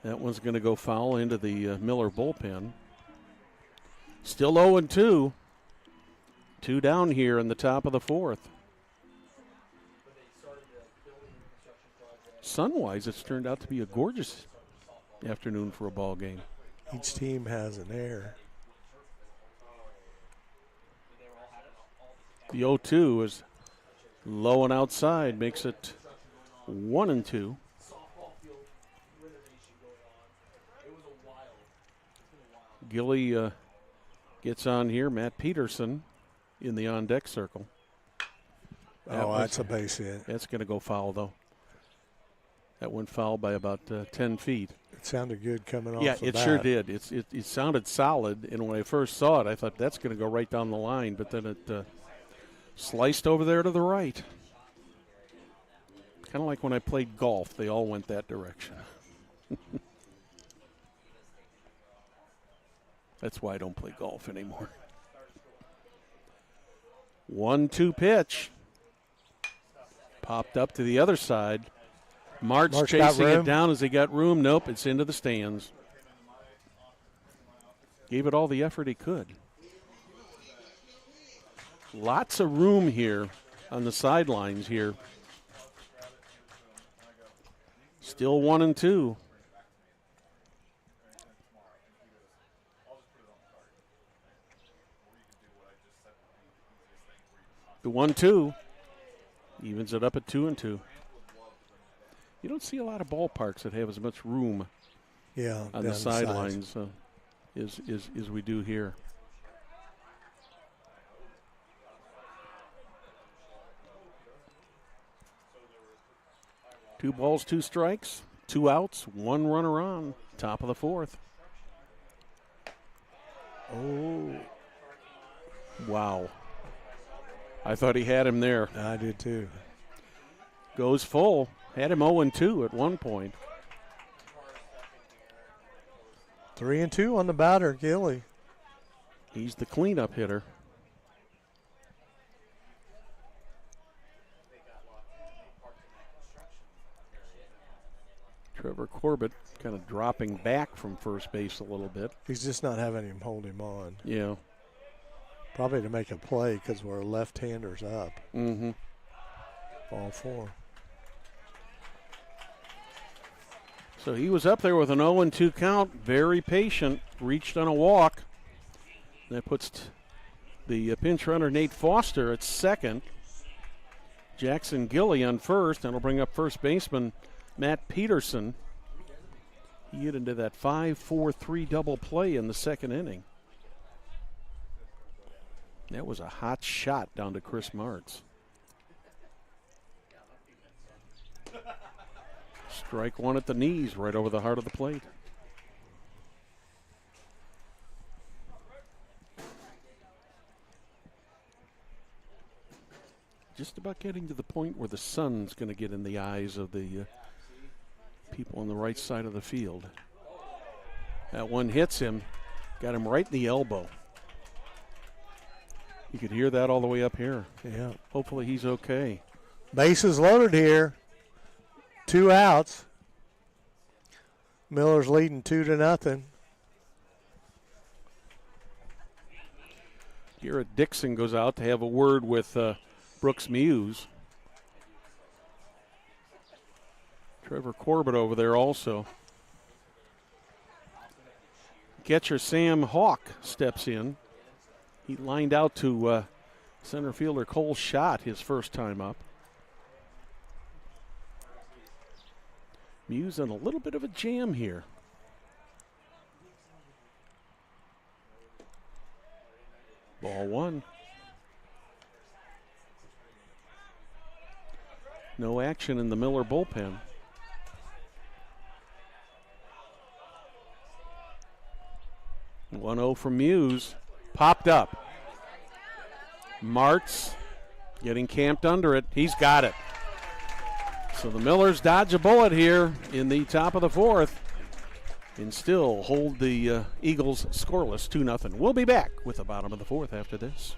That one's going to go foul into the Miller bullpen. Still 0-2. 2 down here in the top of the fourth. Sun-wise, it's turned out to be a gorgeous afternoon for a ball game. Each team has an air. The 0-2 is low and outside, makes it 1-2. Gilly gets on here. Matt Peterson in the on-deck circle. That's a base hit. That's going to go foul, though. That went foul by about 10 feet. It sounded good coming off Yeah, the it bat. sure did. It sounded solid, and when I first saw it, I thought that's going to go right down the line, but then it sliced over there to the right. Kind of like when I played golf. They all went that direction. That's why I don't play golf anymore. 1-2 pitch. Popped up to the other side. March chasing it down as he got room. Nope, it's into the stands. Gave it all the effort he could. Lots of room here on the sidelines here. Still 1-2. The 1-2 evens it up at 2-2. You don't see a lot of ballparks that have as much room on the sidelines as we do here. Two balls, two strikes, 2 outs, 1 runner on, top of the 4th. Oh. Wow. I thought he had him there. I did too. Goes full. Had him 0-2 at one point. 3-2 on the batter, Gilly. He's the cleanup hitter. Trevor Corbett kind of dropping back from first base a little bit. He's just not having him hold him on. Yeah. Probably to make a play because we're left-handers up. Mm-hmm. All 4. So he was up there with an 0-2 count, very patient, reached on a walk. That puts the pinch runner Nate Foster at second. Jackson Gilly on first, and will bring up first baseman Matt Peterson. He hit into that 5-4-3 double play in the second inning. That was a hot shot down to Chris Martz. Strike one at the knees, right over the heart of the plate. Just about getting to the point where the sun's going to get in the eyes of the people on the right side of the field. That one hits him, got him right in the elbow. You could hear that all the way up here. Yeah. Hopefully he's okay. Bases loaded here. 2 outs. Miller's leading 2-0. Garrett Dixon goes out to have a word with Brooks Muse. Trevor Corbett over there also. Catcher Sam Hawk steps in. He lined out to center fielder Cole Schott his first time up. Muse in a little bit of a jam here. Ball 1. No action in the Miller bullpen. – 1-0 from Muse. Popped up. Martz getting camped under it. He's got it. So the Millers dodge a bullet here in the top of the 4th and still hold the Eagles scoreless 2-0. We'll be back with the bottom of the 4th after this.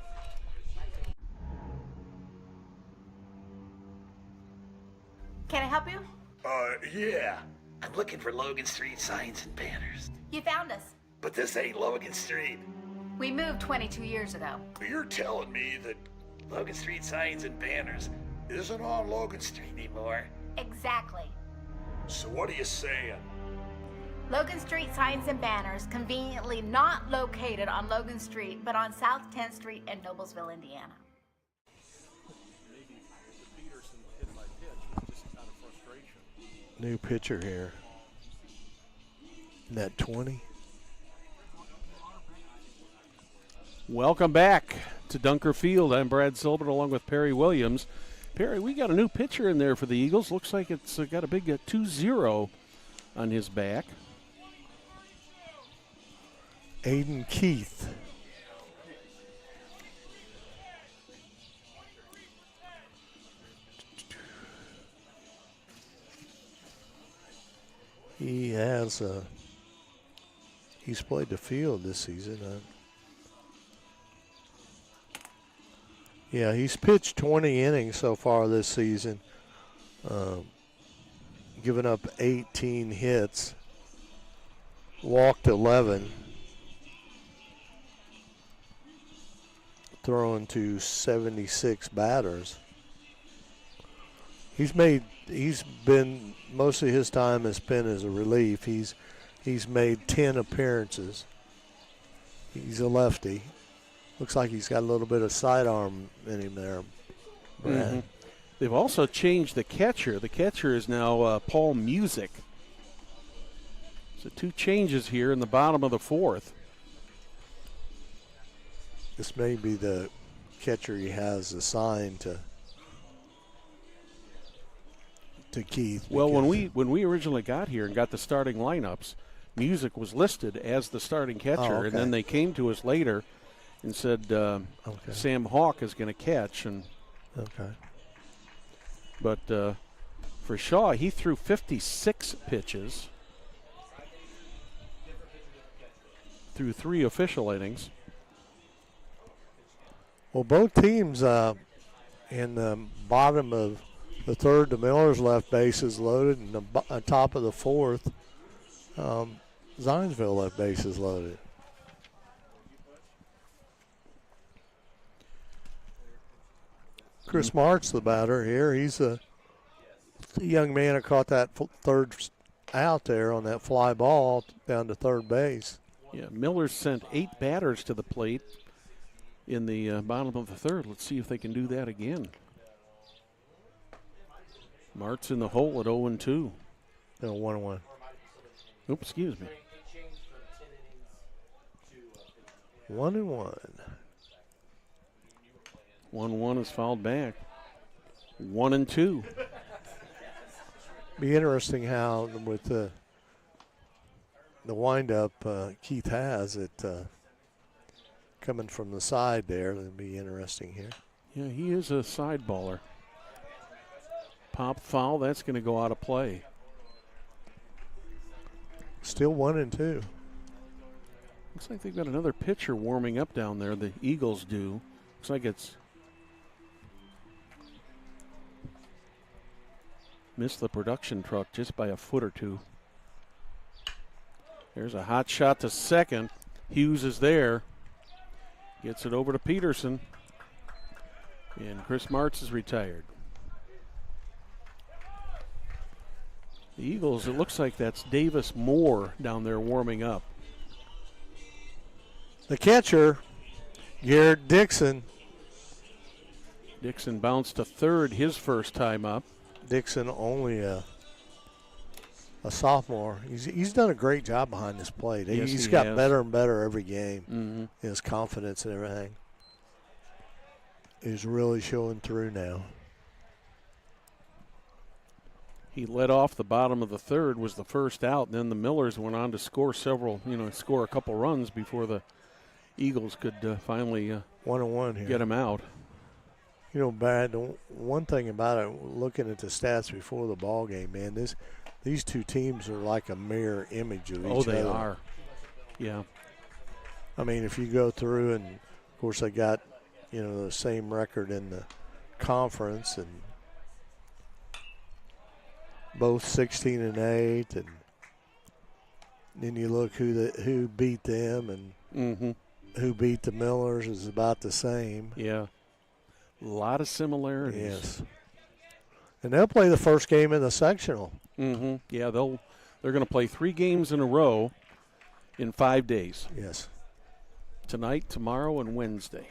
Can I help you? Yeah. I'm looking for Logan Street signs and banners. You found us. But this ain't Logan Street. We moved 22 years ago. You're telling me that Logan Street signs and banners isn't on Logan Street anymore? Exactly. So what are you saying? Logan Street signs and banners conveniently not located on Logan Street, but on South 10th Street in Noblesville, Indiana. new pitcher here. Net 20. Welcome back to Dunker Field. I'm Brad Silbert along with Perry Williams. Perry, we got a new pitcher in there for the Eagles. Looks like it's got a big 2-0 on his back. Aiden Keith. He's played the field this season. Yeah, he's pitched 20 innings so far this season, given up 18 hits, walked 11, throwing to 76 batters. Most of his time has been as a relief. He's made 10 appearances. He's a lefty. Looks like he's got a little bit of sidearm in him there, Brad. Mm-hmm. They've also changed the catcher. The catcher is now Paul Music. So 2 changes here in the bottom of the 4th. This may be the catcher he has assigned to Keith. Well, when we originally got here and got the starting lineups, Music was listed as the starting catcher, and then they came to us later and said Sam Hawk is going to catch. But for Shaw, he threw 56 pitches through 3 official innings. Well, both teams in the bottom of the 3rd, the Millers left bases loaded, and the top of the 4th, Zionsville left bases loaded. Chris March, the batter here, he's the young man that caught that 3rd out there on that fly ball down to 3rd base. Yeah, Millers sent 8 batters to the plate in the bottom of the 3rd. Let's see if they can do that again. Mart's in the hole at 0-2. No, 1-1. Oops, excuse me. 1-1. 1-1 is fouled back. 1-2. Be interesting how with the windup Keith has it coming from the side there. It'll be interesting here. Yeah, he is a side baller. Pop foul, that's going to go out of play. Still 1-2. Looks like they've got another pitcher warming up down there. The Eagles do. Looks like it's missed the production truck just by a foot or 2. There's a hot shot to second. Hughes is there. Gets it over to Peterson. And Chris Martz is retired. The Eagles, it looks like that's Davis Moore down there warming up. The catcher, Garrett Dixon. Dixon bounced to 3rd his first time up. Dixon only a sophomore. He's done a great job behind this plate. Yes, he's he got has. better and better every game. Mm-hmm. His confidence and everything is really showing through now. He led off the bottom of the 3rd, was the first out, and then the Millers went on to score score a couple runs before the Eagles could finally 1-1 here. Get him out. You know, Brad, the one thing about it, looking at the stats before the ball game, man, these 2 teams are like a mirror image of each other. Oh, they are. Yeah. I mean, if you go through, and of course they got, the same record in the conference, and both 16-8, and then you look who beat them, and who beat the Millers is about the same. Yeah. A lot of similarities. Yes. And they'll play the first game in the sectional. Mm-hmm. Yeah, they're going to play 3 games in a row in 5 days. Yes. Tonight, tomorrow, and Wednesday.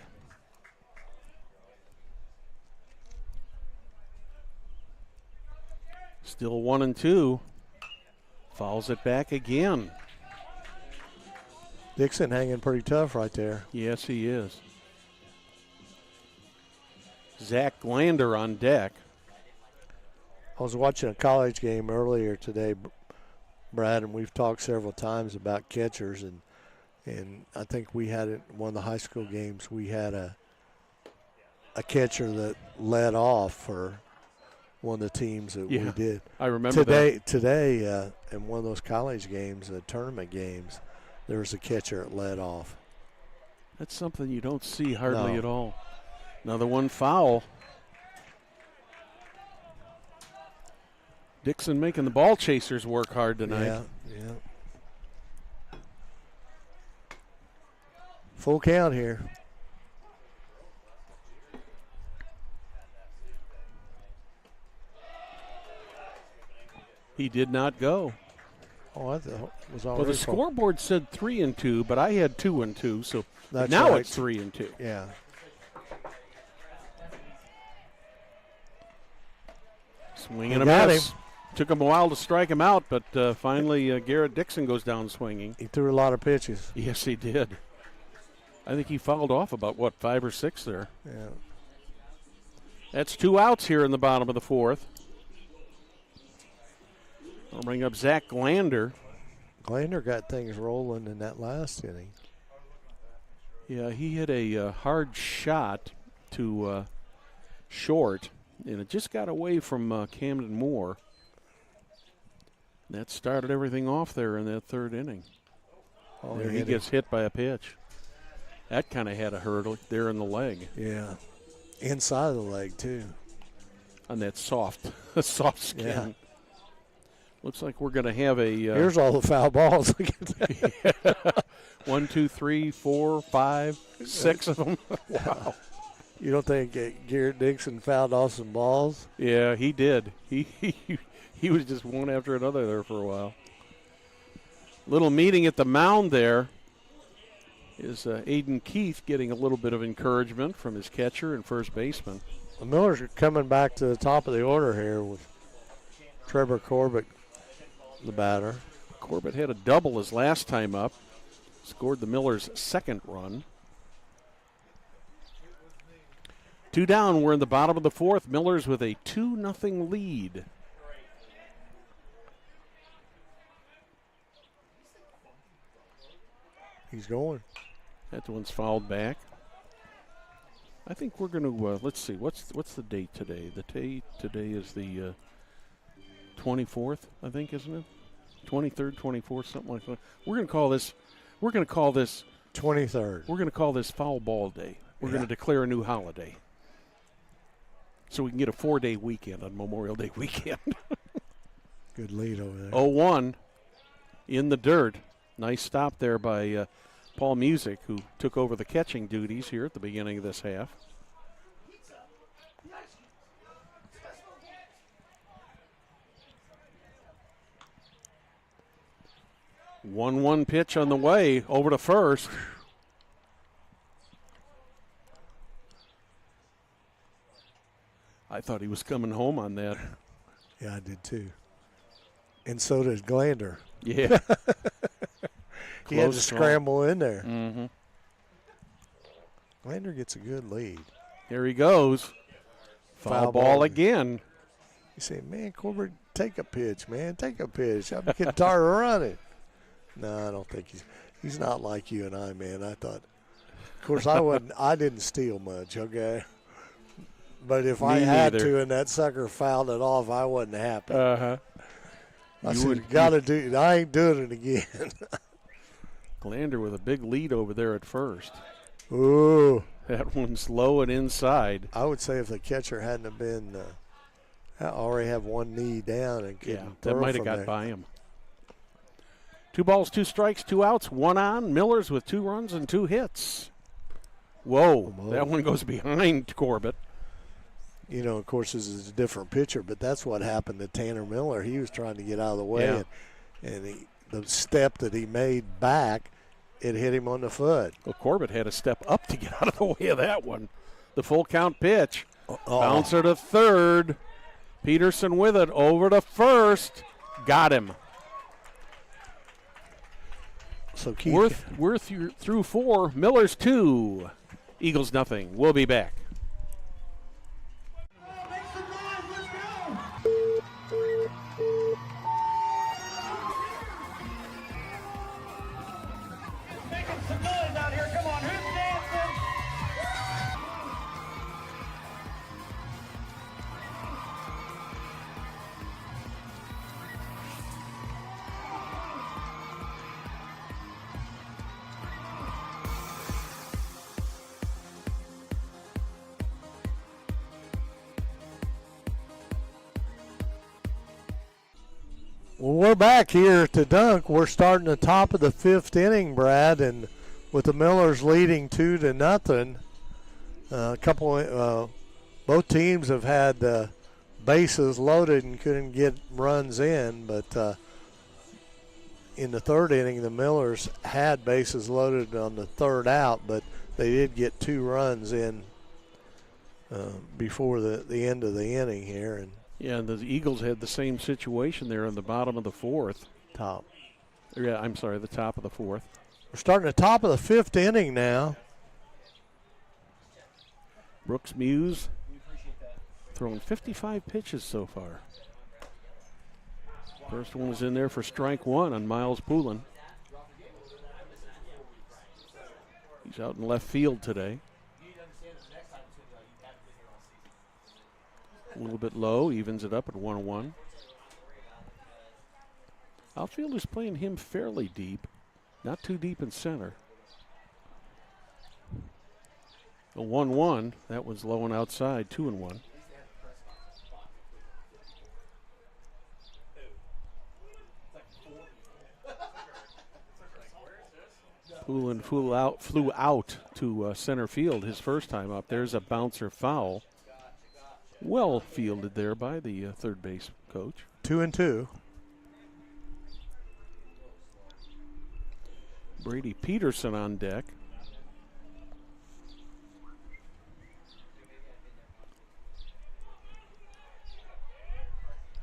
Still 1-2. Fouls it back again. Dixon hanging pretty tough right there. Yes, he is. Zach Glander on deck. I was watching a college game earlier today, Brad, and we've talked several times about catchers, and I think we had it one of the high school games. We had a catcher that led off for one of the teams that we did. I remember today in one of those college games, the tournament games, there was a catcher that led off. That's something you don't see hardly at all. Another one foul. Dixon making the ball chasers work hard tonight. Yeah. Full count here. He did not go. Oh, I thought it was already. Well, the scoreboard said 3-2, but I had 2-2, so That's now right. it's 3-2. Yeah. Swinging a miss. Took him a while to strike him out, but finally Garrett Dixon goes down swinging. He threw a lot of pitches. Yes, he did. I think he fouled off about, 5 or 6 there. Yeah. That's 2 outs here in the bottom of the 4th. I'll bring up Zach Glander. Glander got things rolling in that last inning. Yeah, he hit a hard shot to short, and it just got away from Camden Moore. That started everything off there in that 3rd inning. Oh, there he gets hit by a pitch. That kind of had a hurdle there in the leg. Yeah. Inside of the leg, too. On that soft skin. Yeah. Looks like we're going to have a. Here's all the foul balls. Look at that. 1, 2, 3, 4, 5, 6 of them. Wow. You don't think Garrett Dixon fouled off some balls? Yeah, he did. He was just one after another there for a while. Little meeting at the mound there is Aiden Keith getting a little bit of encouragement from his catcher and first baseman. The Millers are coming back to the top of the order here with Trevor Corbett, the batter. Corbett had a double his last time up. Scored the Millers' 2nd run. 2 down. We're in the bottom of the 4th. Millers with a 2-0 lead. He's going. That one's fouled back. I think we're going to, let's see, what's the date today? The date today is the 24th, I think, isn't it? 23rd, 24th, something like that. We're going to call this 23rd. We're going to call this Foul Ball Day. We're going to declare a new holiday. So we can get a 4-day weekend on Memorial Day weekend. Good lead over there. 0-1 in the dirt. Nice stop there by Paul Music, who took over the catching duties here at the beginning of this half. One pitch on the way over to first. I thought he was coming home on that. Yeah, I did too. And so did Glander. Yeah. He had to scramble in there. Mm-hmm. Glander gets a good lead. Here he goes. Foul ball again. You say, man, Corbett, take a pitch, man. Take a pitch. I'm getting tired of running. No, I don't think he's not like you and I, man. I thought, of course, I didn't steal much, okay? But if I had to and that sucker fouled it off, I wasn't happy. Uh-huh. I said, gotta do it. I ain't doing it again. Glander with a big lead over there at first. Ooh. That one's low and inside. I would say if the catcher hadn't have been, already have one knee down and couldn't that throw might have from got there. by him. 2 balls, 2 strikes, 2 outs, 1 on. Millers with 2 runs and 2 hits. Whoa. That one goes behind Corbett. You know, of course, this is a different pitcher, but that's what happened to Tanner Miller. He was trying to get out of the way, and the step that he made back, it hit him on the foot. Well, Corbett had to step up to get out of the way of that one. The full count pitch. Bouncer to third. Peterson with it over to first. Got him. So Worth through 4. Miller's 2. Eagles nothing. We'll be back. Making some noise out here. Come on, who's dancing? Well, we're back here to Dunk. We're starting the top of the 5th inning, Brad, and with the Millers leading 2-0. Both teams have had bases loaded and couldn't get runs in, but in the 3rd inning, the Millers had bases loaded on the 3rd out, but they did get 2 runs in before the end of the inning here. And yeah, and the Eagles had the same situation there in the bottom of the 4th. Top. Yeah, I'm sorry, the top of the 4th. We're starting the top of the 5th inning now. Brooks Muse throwing 55 pitches so far. First one was in there for strike 1 on Miles Poulin. He's out in left field today. A little bit low, evens it up at 1-1. Outfielder's playing him fairly deep, not too deep in center. A 1-1, that was low and outside, 2-1. Poulin flew out to center field his first time up. There's a bouncer foul. Well fielded there by the third base coach. 2-2. Brady Peterson on deck.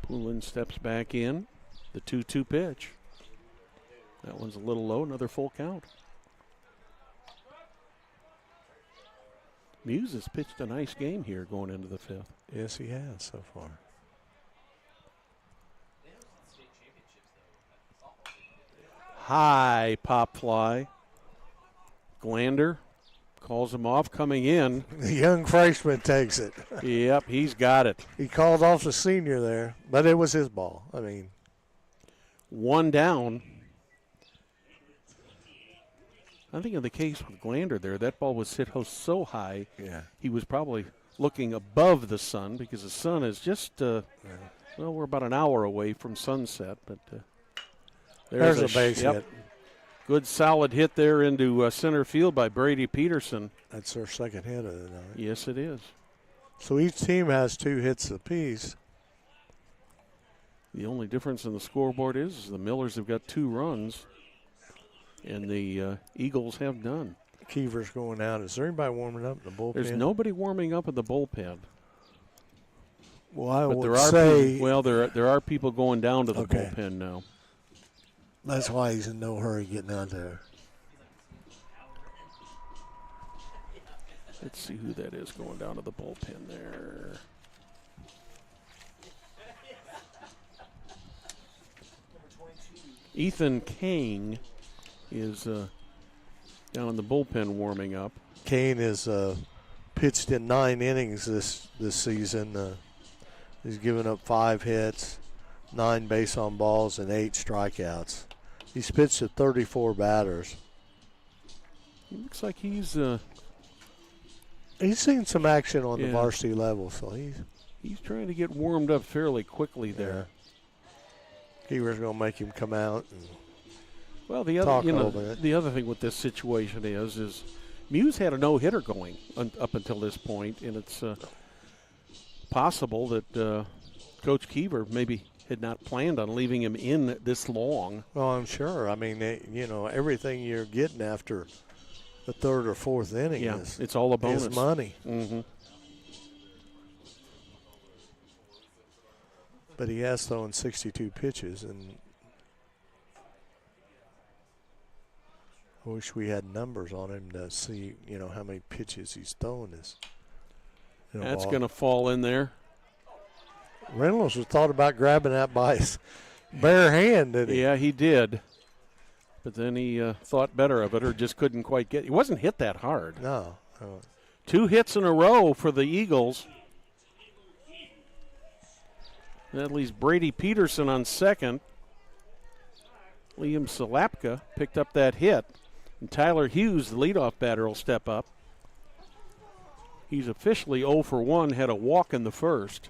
Poulin steps back in. The 2-2 pitch. That one's a little low, another full count. Muse has pitched a nice game here going into the 5th. Yes, he has so far. High pop fly. Glander calls him off coming in. The young freshman takes it. Yep, he's got it. He called off the senior there, but it was his ball. I mean, 1 down. I think in the case with Glander there, that ball was hit so high, he was probably looking above the sun because the sun is just, well, we're about an hour away from sunset. But there's a base hit. Good solid hit there into center field by Brady Peterson. That's their second hit of the night. Yes, it is. So each team has 2 hits apiece. The only difference in the scoreboard is the Millers have got 2 runs. And the Eagles have none. Keever's going out. Is there anybody warming up in the bullpen? There's nobody warming up in the bullpen. Well, I but would say... there are people going down to the bullpen now. That's why he's in no hurry getting out there. Let's see who that is going down to the bullpen there. Ethan Kane is down in the bullpen warming up. Kane has pitched in 9 innings this season. He's given up 5 hits, 9 base on balls, and 8 strikeouts. He's pitched to 34 batters. He looks like he's seen some action on the varsity level, so he's trying to get warmed up fairly quickly there. Keever's going to make him come out and well, the other thing with this situation is Muse had a no-hitter going up until this point, and it's possible that Coach Keever maybe had not planned on leaving him in this long. Well, I'm sure. I mean, everything you're getting after the 3rd or 4th inning is it's all a bonus. Is money. Mm-hmm. But he has thrown 62 pitches, and I wish we had numbers on him to see, how many pitches he's thrown this. That's going to fall in there. Reynolds was thought about grabbing that by his bare hand, didn't he? Yeah, he did. But then he thought better of it, or just couldn't quite get. He wasn't hit that hard. No. 2 hits in a row for the Eagles. That leaves Brady Peterson on second. Liam Salapka picked up that hit. And Tyler Hughes, the leadoff batter, will step up. He's officially 0 for 1, had a walk in the first.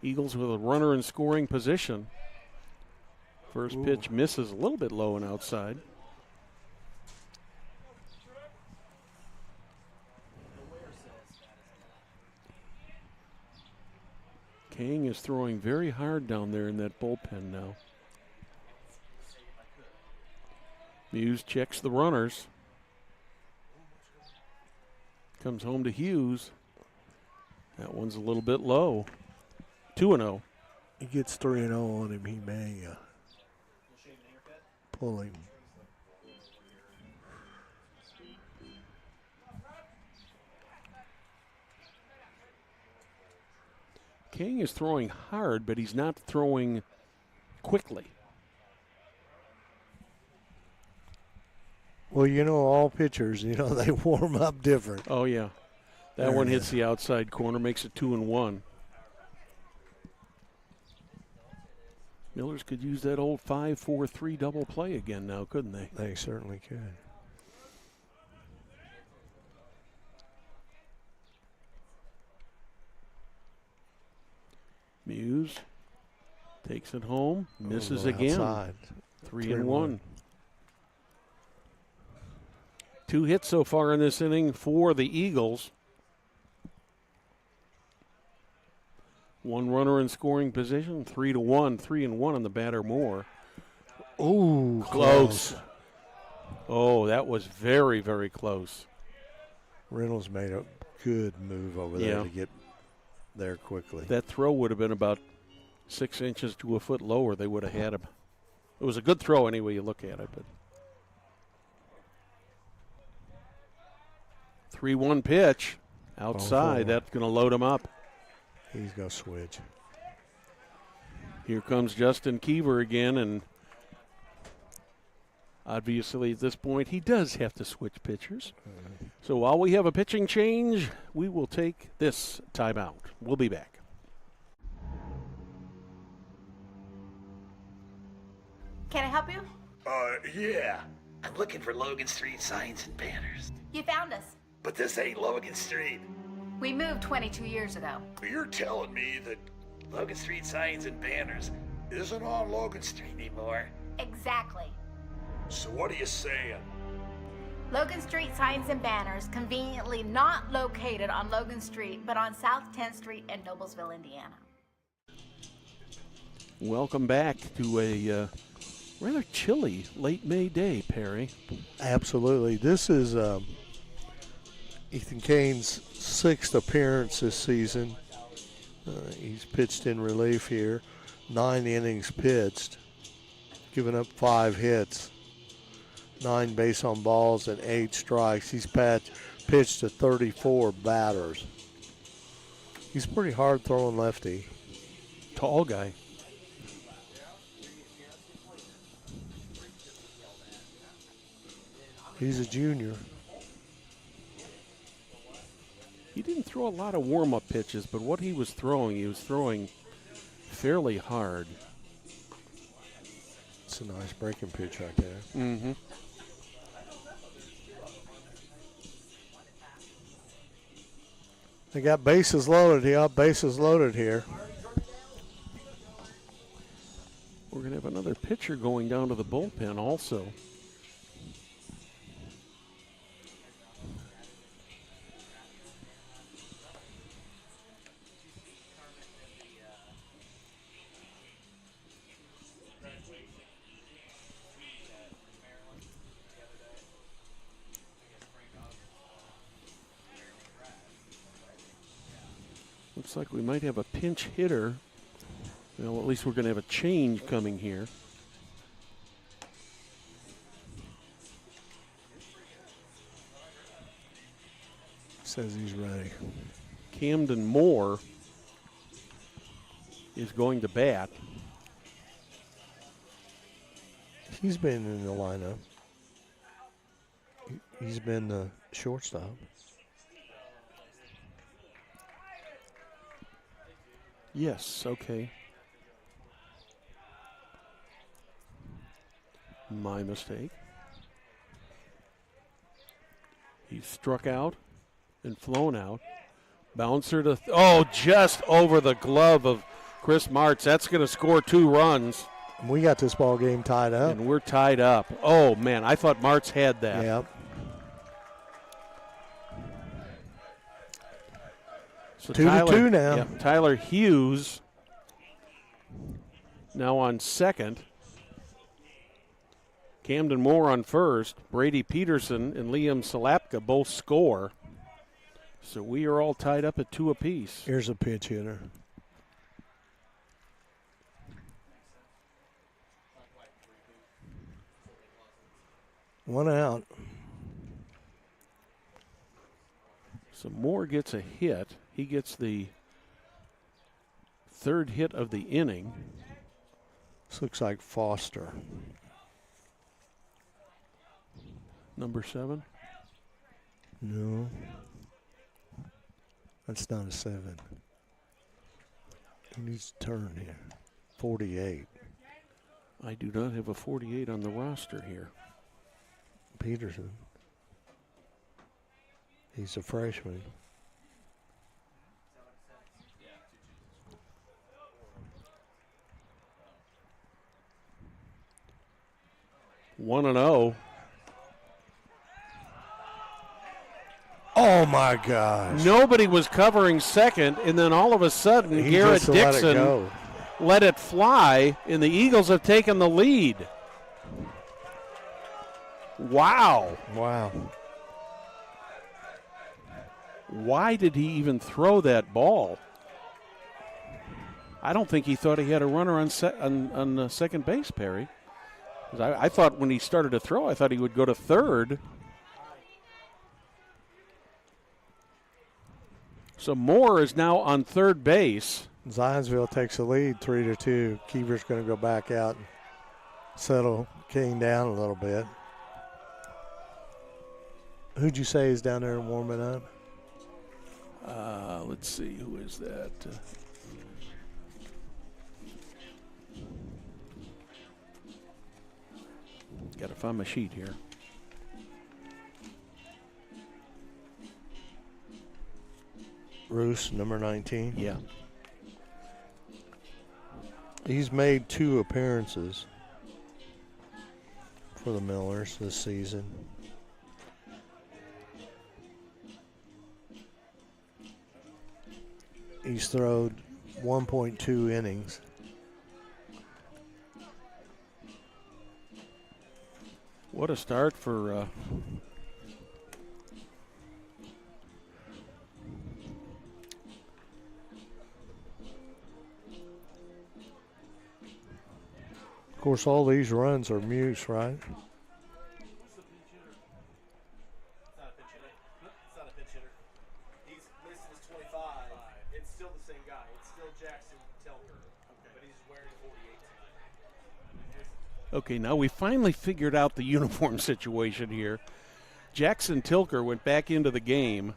Eagles with a runner in scoring position. First pitch misses a little bit low and outside. King is throwing very hard down there in that bullpen now. Muse checks the runners. Comes home to Hughes. That one's a little bit low. 2-0. He gets 3-0 on him. He may pull him. King is throwing hard, but he's not throwing quickly. Well, all pitchers, they warm up different. Oh, yeah. That one hits the outside corner, makes it 2-1. Millers could use that old 5-4-3 double play again now, couldn't they? They certainly could. Muse takes it home, misses again. Outside. 3-1. 2 hits so far in this inning for the Eagles. 1 runner in scoring position, 3-1, 3-1 on the batter Moore. Ooh, close. Oh, that was very, very close. Reynolds made a good move over there to get there quickly. That throw would have been about 6 inches to a foot lower. They would have had him. It was a good throw any way you look at it. But 3-1 pitch outside. That's going to load him up. He's going to switch. Here comes Justin Keever again, and obviously at this point he does have to switch pitchers. So while we have a pitching change, we will take this timeout. We'll be back. Can I help you? Yeah. I'm looking for Logan Street signs and banners. You found us. But this ain't Logan Street. We moved 22 years ago. You're telling me that Logan Street signs and banners isn't on Logan Street anymore? Exactly. So what are you saying? Logan Street signs and banners conveniently not located on Logan Street, but on South 10th Street in Noblesville, Indiana. Welcome back to a rather chilly late May day, Perry. Absolutely. This is Ethan Kane's 6th appearance this season. He's pitched in relief here. 9 innings pitched, given up 5 hits, 9 base on balls, and 8 strikes. He's pitched to 34 batters. He's pretty hard throwing lefty. Tall guy. He's a junior. He didn't throw a lot of warm-up pitches, but what he was throwing fairly hard. It's a nice breaking pitch right there. Mm-hmm. They got bases loaded here. Bases loaded here. We're going to have another pitcher going down to the bullpen also. Looks like we might have a pinch hitter Well, at least we're going to have a change coming here. Says he's ready. Camden Moore is going to bat. He's been in the lineup. He's been the shortstop. Yes, okay. My mistake. He's struck out and flown out. Bouncer to, just over the glove of Chris Martz. That's going to score 2 runs. We got this ball game tied up. And we're tied up. Oh, man, I thought Martz had that. Yep. So 2-2 now. Yeah, Tyler Hughes now on second. Camden Moore on first. Brady Peterson and Liam Salapka both score. So we are all tied up at 2 apiece. Here's a pitch hitter. One out. So Moore gets a hit. He gets the 3rd hit of the inning. This looks like Foster. Number 7? No. That's not a 7. He needs to turn here. 48. I do not have a 48 on the roster here. Peterson. He's a freshman. One and 0. Oh my gosh. Nobody was covering second, and then all of a sudden, Garrett Dixon let it fly, and the Eagles have taken the lead. Wow. Wow. Why did he even throw that ball? I don't think he thought he had a runner on second base, Perry. I thought when he started to throw, I thought he would go to third. So Moore is now on third base. Zionsville takes the lead 3-2. Keever's going to go back out and settle King down a little bit. Who'd you say is down there warming up? Let's see, who is that? Got to find my sheet here. Roos, number 19. Yeah. He's made 2 appearances for the Millers this season. He's thrown 1.2 innings. What a start for Of course, all these runs are Muse, right? Okay, now we finally figured out the uniform situation here. Jackson Tilker went back into the game,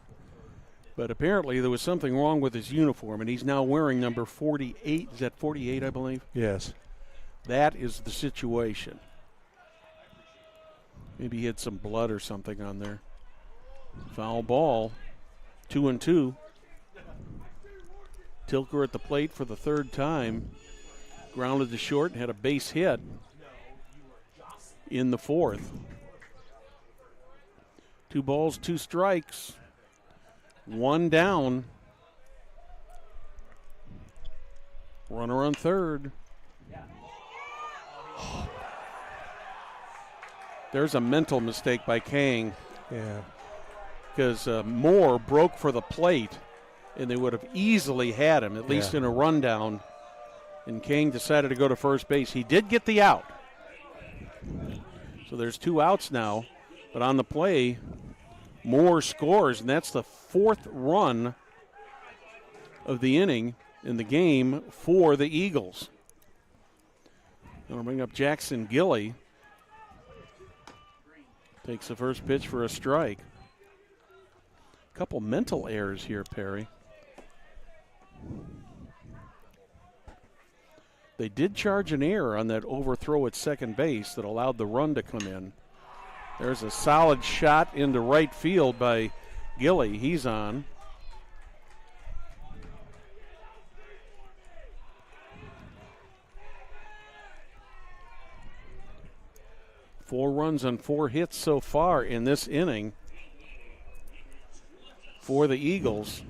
but apparently there was something wrong with his uniform, and he's now wearing number 48. Is that 48, I believe? Yes. That is the situation. Maybe he had some blood or something on there. Foul ball, 2-2. Tilker at the plate for the 3rd time. Grounded to short and had a base hit in the 4th. 2 balls, 2 strikes. 1 down. Runner on third. There's a mental mistake by Kang. Yeah. Because Moore broke for the plate, and they would have easily had him, at least in a rundown. and Kane decided to go to first base. He did get the out. So there's 2 outs now, but on the play, Moore scores, and that's the 4th run of the inning in the game for the Eagles. I'll bring up Jackson Gilly. Takes the first pitch for a strike. A couple mental errors here, Perry. They did charge an error on that overthrow at second base that allowed the run to come in. There's a solid shot into right field by Gilly. He's on. Four runs on 4 hits so far in this inning for the Eagles.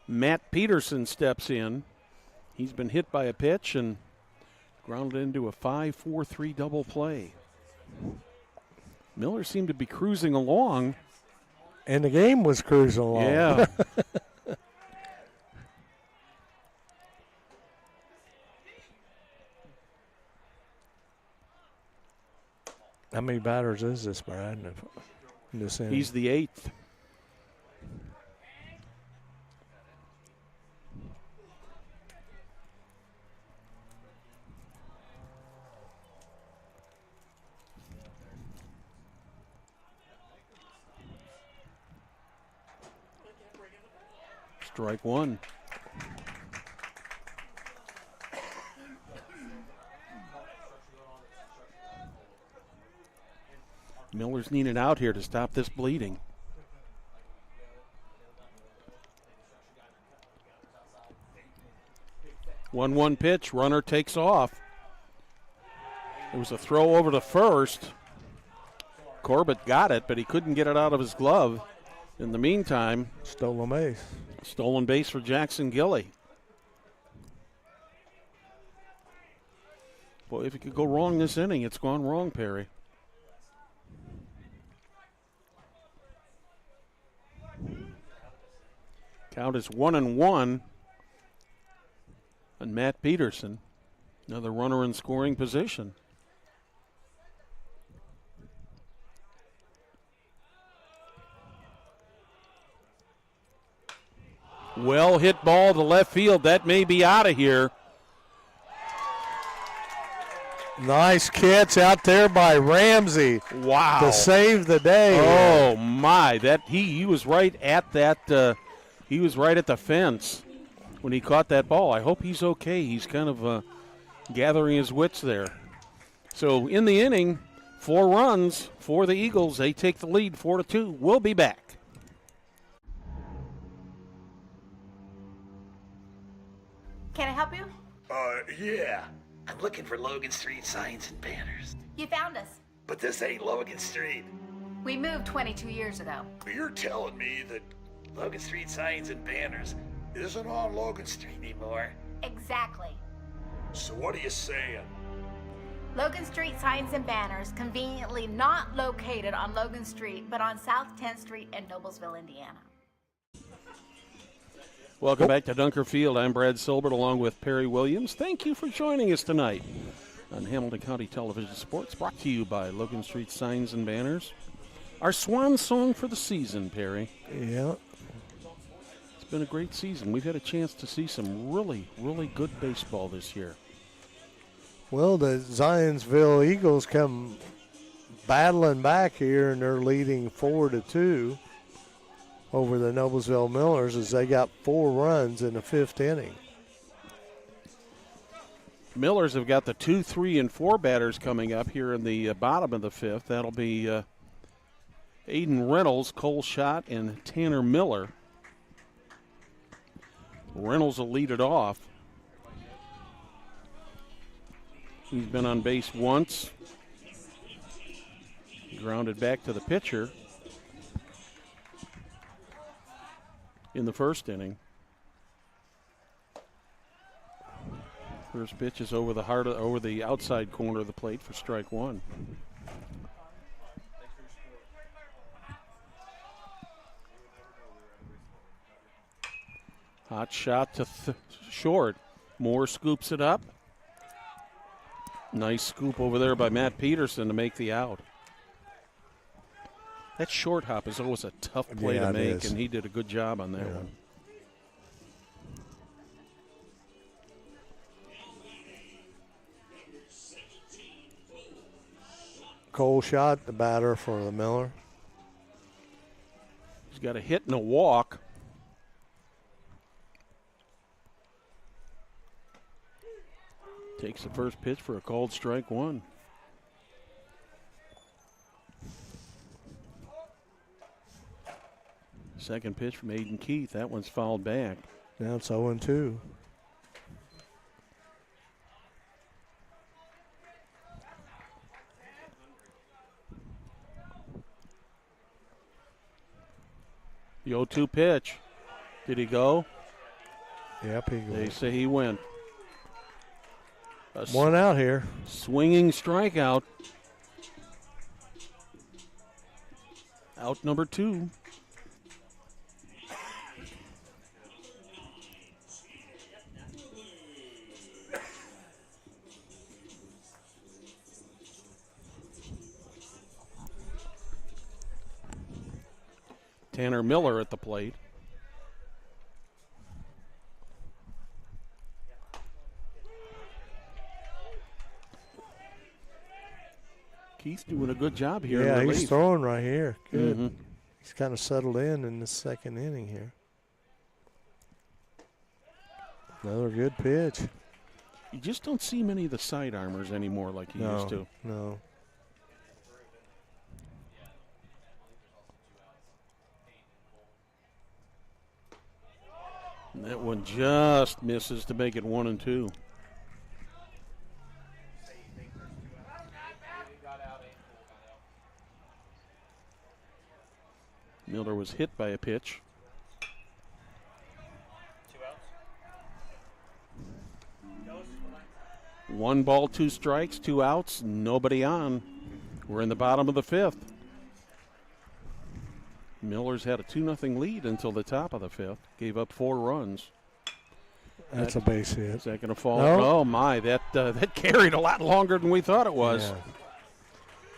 Matt Peterson steps in. He's been hit by a pitch and grounded into a 5-4-3 double play. Miller seemed to be cruising along. And the game was cruising along. Yeah. How many batters is this, Brad? In this inning? He's the 8th. Strike 1. Miller's needed out here to stop this bleeding. One pitch, runner takes off. There was a throw over to first. Corbett got it, but he couldn't get it out of his glove. In the meantime, stolen base. Stolen base for Jackson Gilly. Boy, if it could go wrong this inning, it's gone wrong, Perry. Count is 1-1 on Matt Peterson. Another runner in scoring position. Well hit ball to left field. That may be out of here. Nice catch out there by Ramsey. Wow. To save the day. Oh my, that he was right at that he was right at the fence when he caught that ball. I hope he's okay. He's kind of gathering his wits there. So in the inning, 4 runs for the Eagles. They take the lead 4-2. We'll be back. Can I help you? Yeah. I'm looking for Logan Street signs and banners. You found us. But this ain't Logan Street. We moved 22 years ago. You're telling me that Logan Street signs and banners isn't on Logan Street anymore? Exactly. So what are you saying? Logan Street signs and banners conveniently not located on Logan Street, but on South 10th Street in Noblesville, Indiana. Welcome back to Dunker Field. I'm Brad Silbert along with Perry Williams. Thank you for joining us tonight on Hamilton County Television Sports, brought to you by Logan Street Signs and Banners. Our swan song for the season, Perry. Yeah. It's been a great season. We've had a chance to see some really, really good baseball this year. Well, the Zionsville Eagles come battling back here, and they're leading 4-2 over the Noblesville Millers as they got 4 runs in the 5th inning. Millers have got the 2, 3, and 4 batters coming up here in the bottom of the 5th. That'll be Aiden Reynolds, Cole Schott, and Tanner Miller. Reynolds will lead it off. He's been on base once. Grounded back to the pitcher in the 1st inning. First pitch is over the outside corner of the plate for strike 1. Hot shot to short. Moore scoops it up. Nice scoop over there by Matt Peterson to make the out. That short hop is always a tough play to make, and he did a good job on that one. Cole shot, the batter for the Miller. He's got a hit and a walk. Takes the first pitch for a called strike one. Second pitch from Aiden Keith. That one's fouled back. Now it's 0-2. The 0-2 pitch. Did he go? Yep, he goes. They say he went. One out here. Swinging strikeout. Out number 2. Tanner Miller at the plate. Keith's doing a good job here. Yeah, in he's relief. throwing right here. Good. Mm-hmm. He's kind of settled in the second inning here. Another good pitch. You just don't see many of the side armors anymore like you used to. No. And that one just misses to make it 1-2. Miller was hit by a pitch. 2 outs. 1 ball, 2 strikes, 2 outs, nobody on. We're in the bottom of the 5th. Miller's had a 2-0 lead until the top of the 5th. Gave up 4 runs. That's a base hit. Is that going to fall? No. Oh, my. That carried a lot longer than we thought it was. Yeah.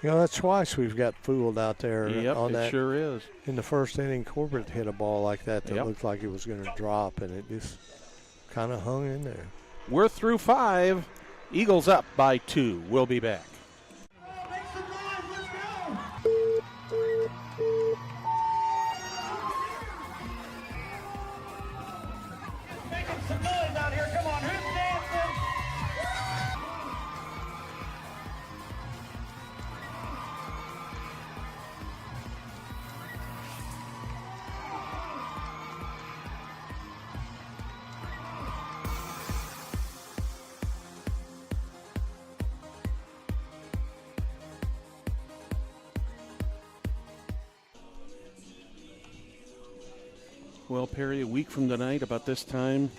You know, that's twice we've got fooled out there. Yep, on it that. sure is. In the first inning, Corbett hit a ball like that Yep. looked like it was going to drop, and it just kind of hung in there. We're through 5. Eagles up by 2. We'll be back. Making some noise out here. Come on, who's dancing? Well, Perry, a week from tonight, about this time,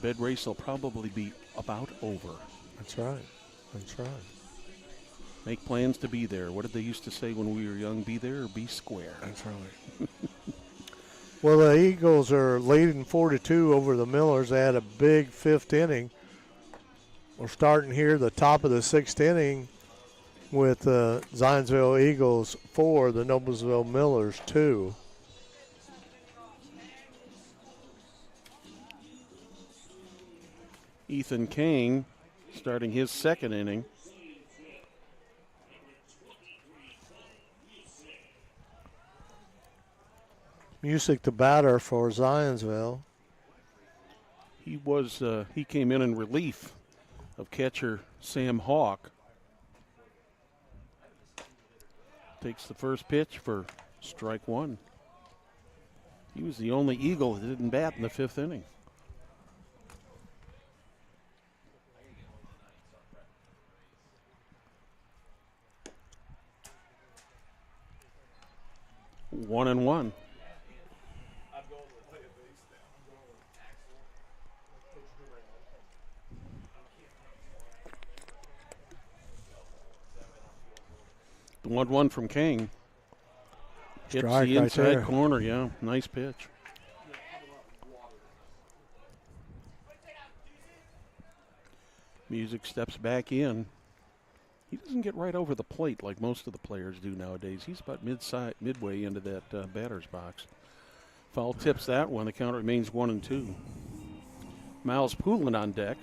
bed race will probably be about over. That's right. That's right. Make plans to be there. What did they used to say when we were young? Be there or be square. That's right. Well, the Eagles are leading 4-2 over the Millers. They had a big 5th inning. We're starting here the top of the 6th inning with Zionsville Eagles 4, the Noblesville Millers 2. Ethan Kane starting his 2nd inning. Music, the batter for Zionsville. He came in relief of catcher Sam Hawk. Takes the first pitch for strike 1. He was the only Eagle that didn't bat in the 5th inning. One and one. The 1-1 from King. Hits Strike the right inside there. corner, yeah. Nice pitch. Music steps back in. He doesn't get right over the plate like most of the players do nowadays. He's about midway into that batter's box. Foul tips that one. The count remains 1-2. Miles Poulin on deck.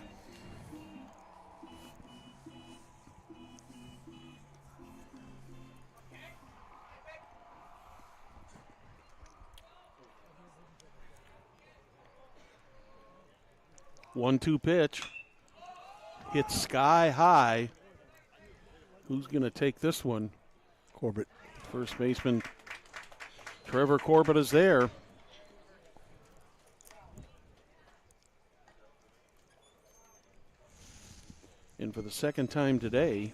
One-two pitch. Hits sky high. Who's going to take this one? Corbett. First baseman Trevor Corbett is there. And for the second time today,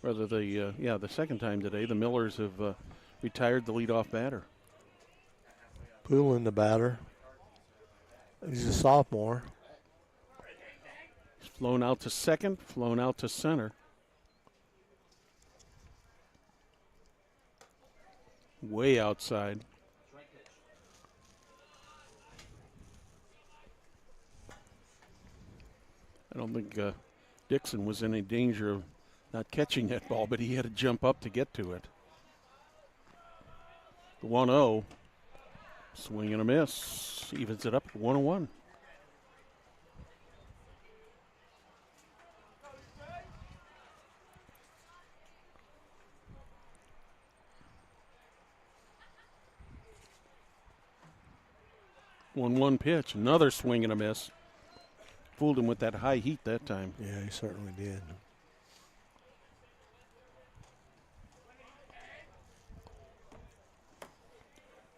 the second time today, the Millers have retired the leadoff batter. Poulin, the batter. He's a sophomore. He's flown out to second, flown out to center. Way outside. I don't think Dixon was in any danger of not catching that ball, but he had to jump up to get to it. The 1-0. Swing and a miss. Evens it up at 1-1. One pitch. Another swing and a miss. Fooled him with that high heat that time. Yeah, he certainly did.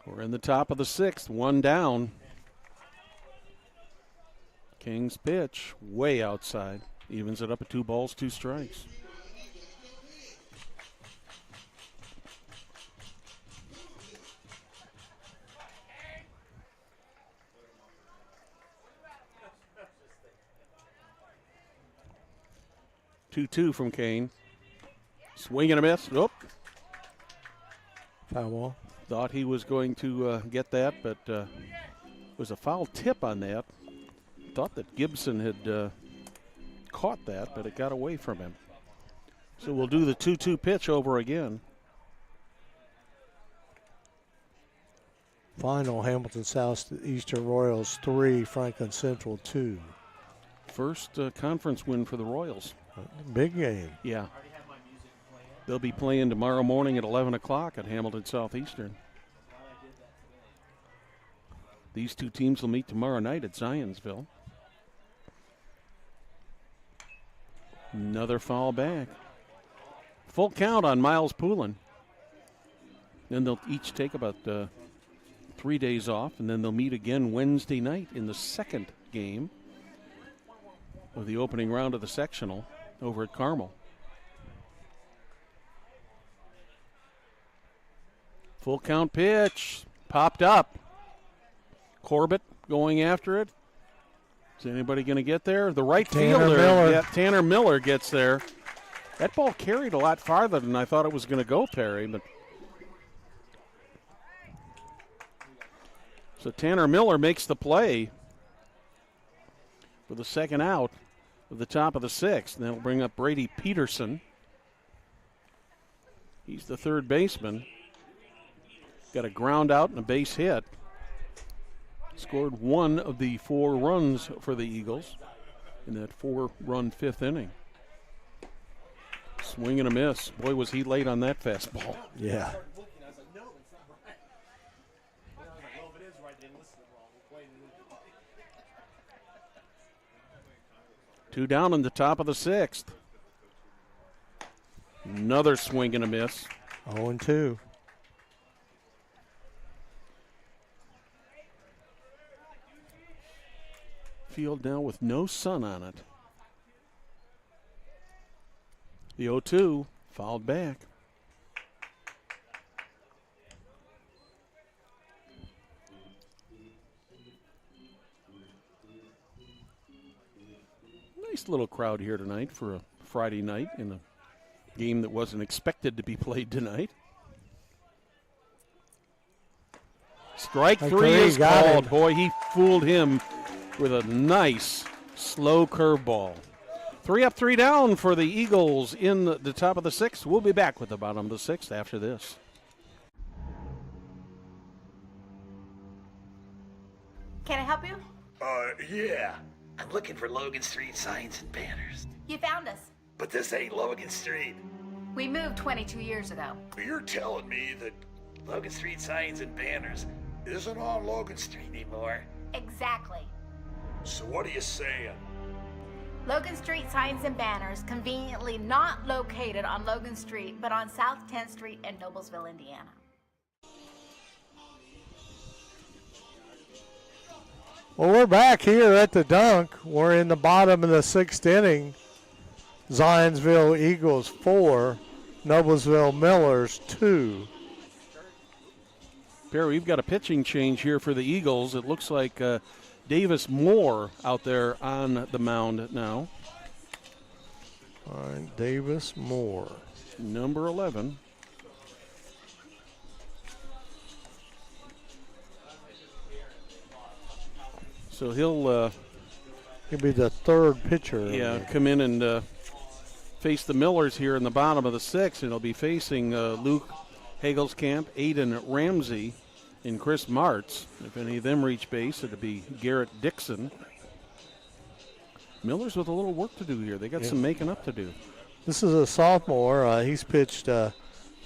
We're in the top of the sixth, one down. King's pitch, way outside. Evens it up at 2 balls, 2 strikes. Two from Kane. Swing and a miss. Nope. Foul ball. Thought he was going to get that, but was a foul tip on that. Thought that Gibson had caught that, but it got away from him. So we'll do the 2-2 pitch over again. Final, Hamilton Southeastern Royals 3, Franklin Central 2. First conference win for the Royals. Big game. Yeah. They'll be playing tomorrow morning at 11 o'clock at Hamilton Southeastern. These two teams will meet tomorrow night at Zionsville. Another foul back. Full count on Miles Poulin. Then they'll each take about 3 days off, and then they'll meet again Wednesday night in the second game of the opening round of the sectional over at Carmel. Full count pitch. Popped up. Corbett going after it. Is anybody going to get there? The right fielder. Miller. Yeah, Tanner Miller gets there. That ball carried a lot farther than I thought it was going to go, Perry. But so Tanner Miller makes the play for the second out of the top of the sixth. And that'll bring up Brady Peterson. He's the third baseman. Got a ground out and a base hit. Scored one of the 4 runs for the Eagles in that 4-run 5th inning. Swing and a miss. Boy, was he late on that fastball. Yeah. Two down in the top of the sixth. Another swing and a miss. 0-2. Field now with no sun on it. The 0-2 fouled back. Nice little crowd here tonight for a Friday night in a game that wasn't expected to be played tonight. Strike 3 is called. Boy, he fooled him with a nice slow curveball. 3 up, 3 down for the Eagles in the top of the 6th. We'll be back with the bottom of the 6th after this. Can I help you? Yeah. I'm looking for Logan Street signs and banners. You found us. But this ain't Logan Street. We moved 22 years ago. You're telling me that Logan Street signs and banners isn't on Logan Street anymore? Exactly. So what are you saying? Logan Street signs and banners conveniently not located on Logan Street, but on South 10th Street in Noblesville, Indiana. Well, we're back here at the dunk. We're in the bottom of the 6th inning. Zionsville Eagles 4, Noblesville Millers 2. Barry, we've got a pitching change here for the Eagles. It looks like Davis Moore out there on the mound now. All right, Davis Moore. Number 11. So he'll be the third pitcher. Yeah, come in and face the Millers here in the bottom of the 6th, and he'll be facing Luke Hagelskamp, Aiden Ramsey, and Chris Martz. If any of them reach base, it'll be Garrett Dixon. Millers with a little work to do here. They got some making up to do. This is a sophomore. He's pitched,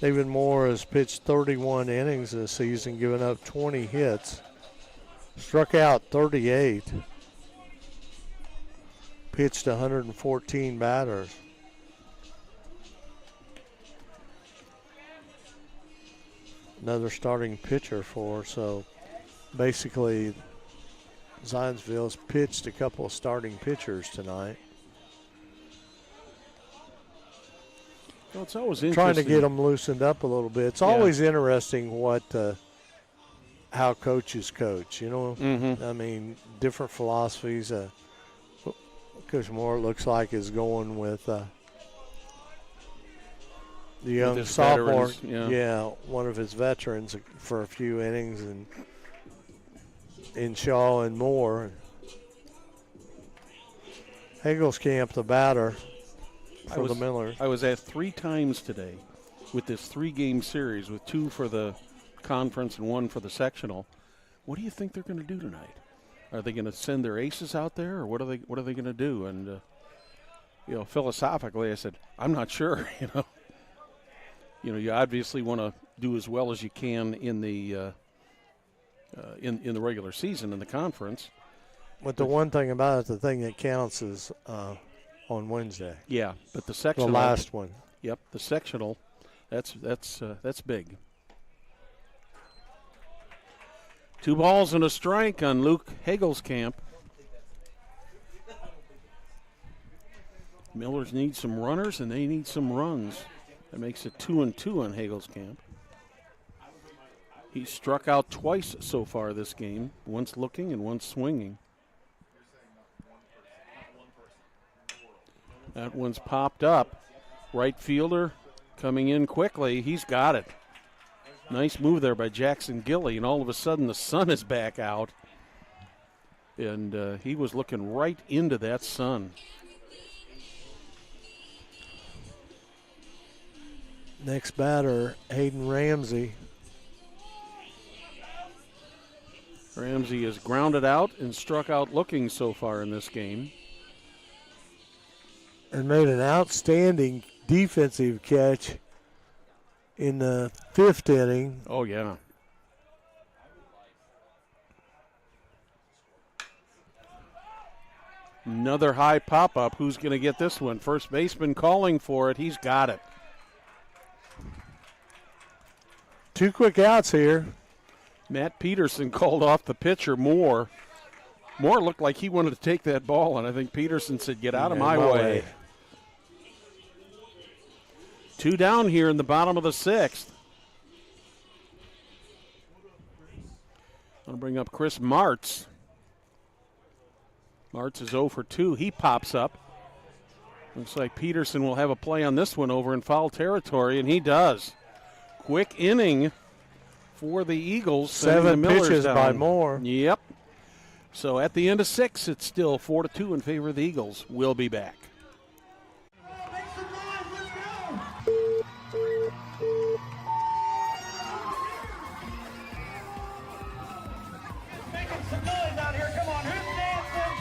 David Moore has pitched 31 innings this season, giving up 20 hits. Struck out 38. Pitched 114 batters. Another starting pitcher for, so basically Zionsville's pitched a couple of starting pitchers tonight. Well, it's always interesting. Trying to get them loosened up a little bit. It's always interesting what how coaches coach, you know. I mean, different philosophies. Coach Moore, it looks like, is going with the young sophomore. One of his veterans for a few innings, and in Shaw and Moore. Hagelskamp, the batter for the Millers. I was at 3 times today with this 3-game series, with 2 for the conference and 1 for the sectional. What do you think they're going to do tonight? Are they going to send their aces out there, or what are they going to do? And philosophically, I said, I'm not sure. You obviously want to do as well as you can in the in the regular season in the conference. But the one thing about it, the thing that counts is on Wednesday. Yeah, but the sectional, the last one. Yep, the sectional, that's big. 2 balls and a strike on Luke Hagelskamp. Millers need some runners, and they need some runs. That makes it 2-2 on Hagelskamp. He's struck out twice so far this game, once looking and once swinging. That one's popped up. Right fielder coming in quickly. He's got it. Nice move there by Jackson Gilly, and all of a sudden the sun is back out. And he was looking right into that sun. Next batter, Hayden Ramsey. Ramsey is grounded out and struck out looking so far in this game. And made an outstanding defensive catch in the 5th inning. Oh, yeah. Another high pop-up. Who's going to get this one? First baseman calling for it. He's got it. 2 quick outs here. Matt Peterson called off the pitcher, Moore. Moore looked like he wanted to take that ball, and I think Peterson said, get out of my way. 2 down here in the bottom of the 6th. I'll bring up Chris Martz. Martz is 0 for 2. He pops up. Looks like Peterson will have a play on this one over in foul territory, and he does. Quick inning for the Eagles. 7 pitches by Moore. Yep. So at the end of 6, it's still 4-2 in favor of the Eagles. We'll be back. Making some noise out here. Come on, who's dancing?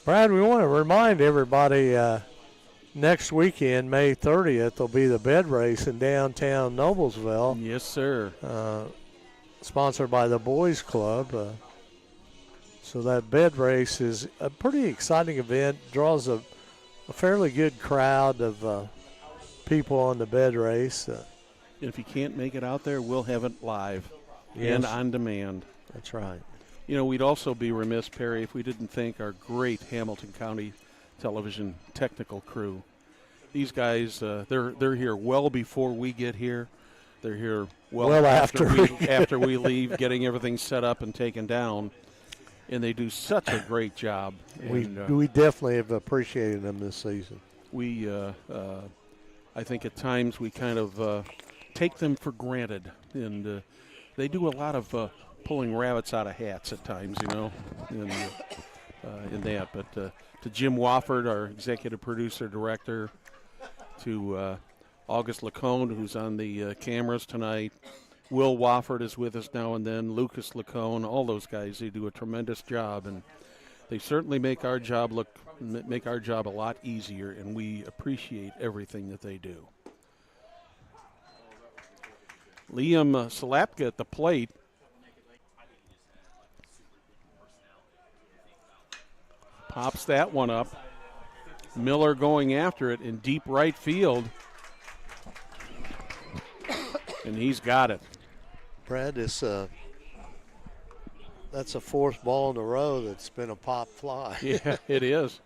Brad, we want to remind everybody next weekend, May 30th, will be the bed race in downtown Noblesville. Yes, sir. Sponsored by the Boys Club. So that bed race is a pretty exciting event, draws a fairly good crowd of people on the bed race. If you can't make it out there, we'll have it live Yes. and on demand. That's right. You know, we'd also be remiss, Perry, if we didn't thank our great Hamilton County television technical crew. These guys, they're here well before we get here. They're here well after we leave, getting everything set up and taken down. And they do such a great job. We definitely have appreciated them this season. I think at times we kind of take them for granted. And they do a lot of pulling rabbits out of hats at times, you know, in that. But to Jim Wofford, our executive producer, director, to August Lacone, who's on the cameras tonight. Will Wofford is with us now and then. Lucas Lacone, all those guys, they do a tremendous job, and they certainly make our job a lot easier, and we appreciate everything that they do. Liam Salapka at the plate. Pops that one up. Miller going after it in deep right field. And he's got it. Brad, that's a fourth ball in a row that's been a pop fly. Yeah, it is.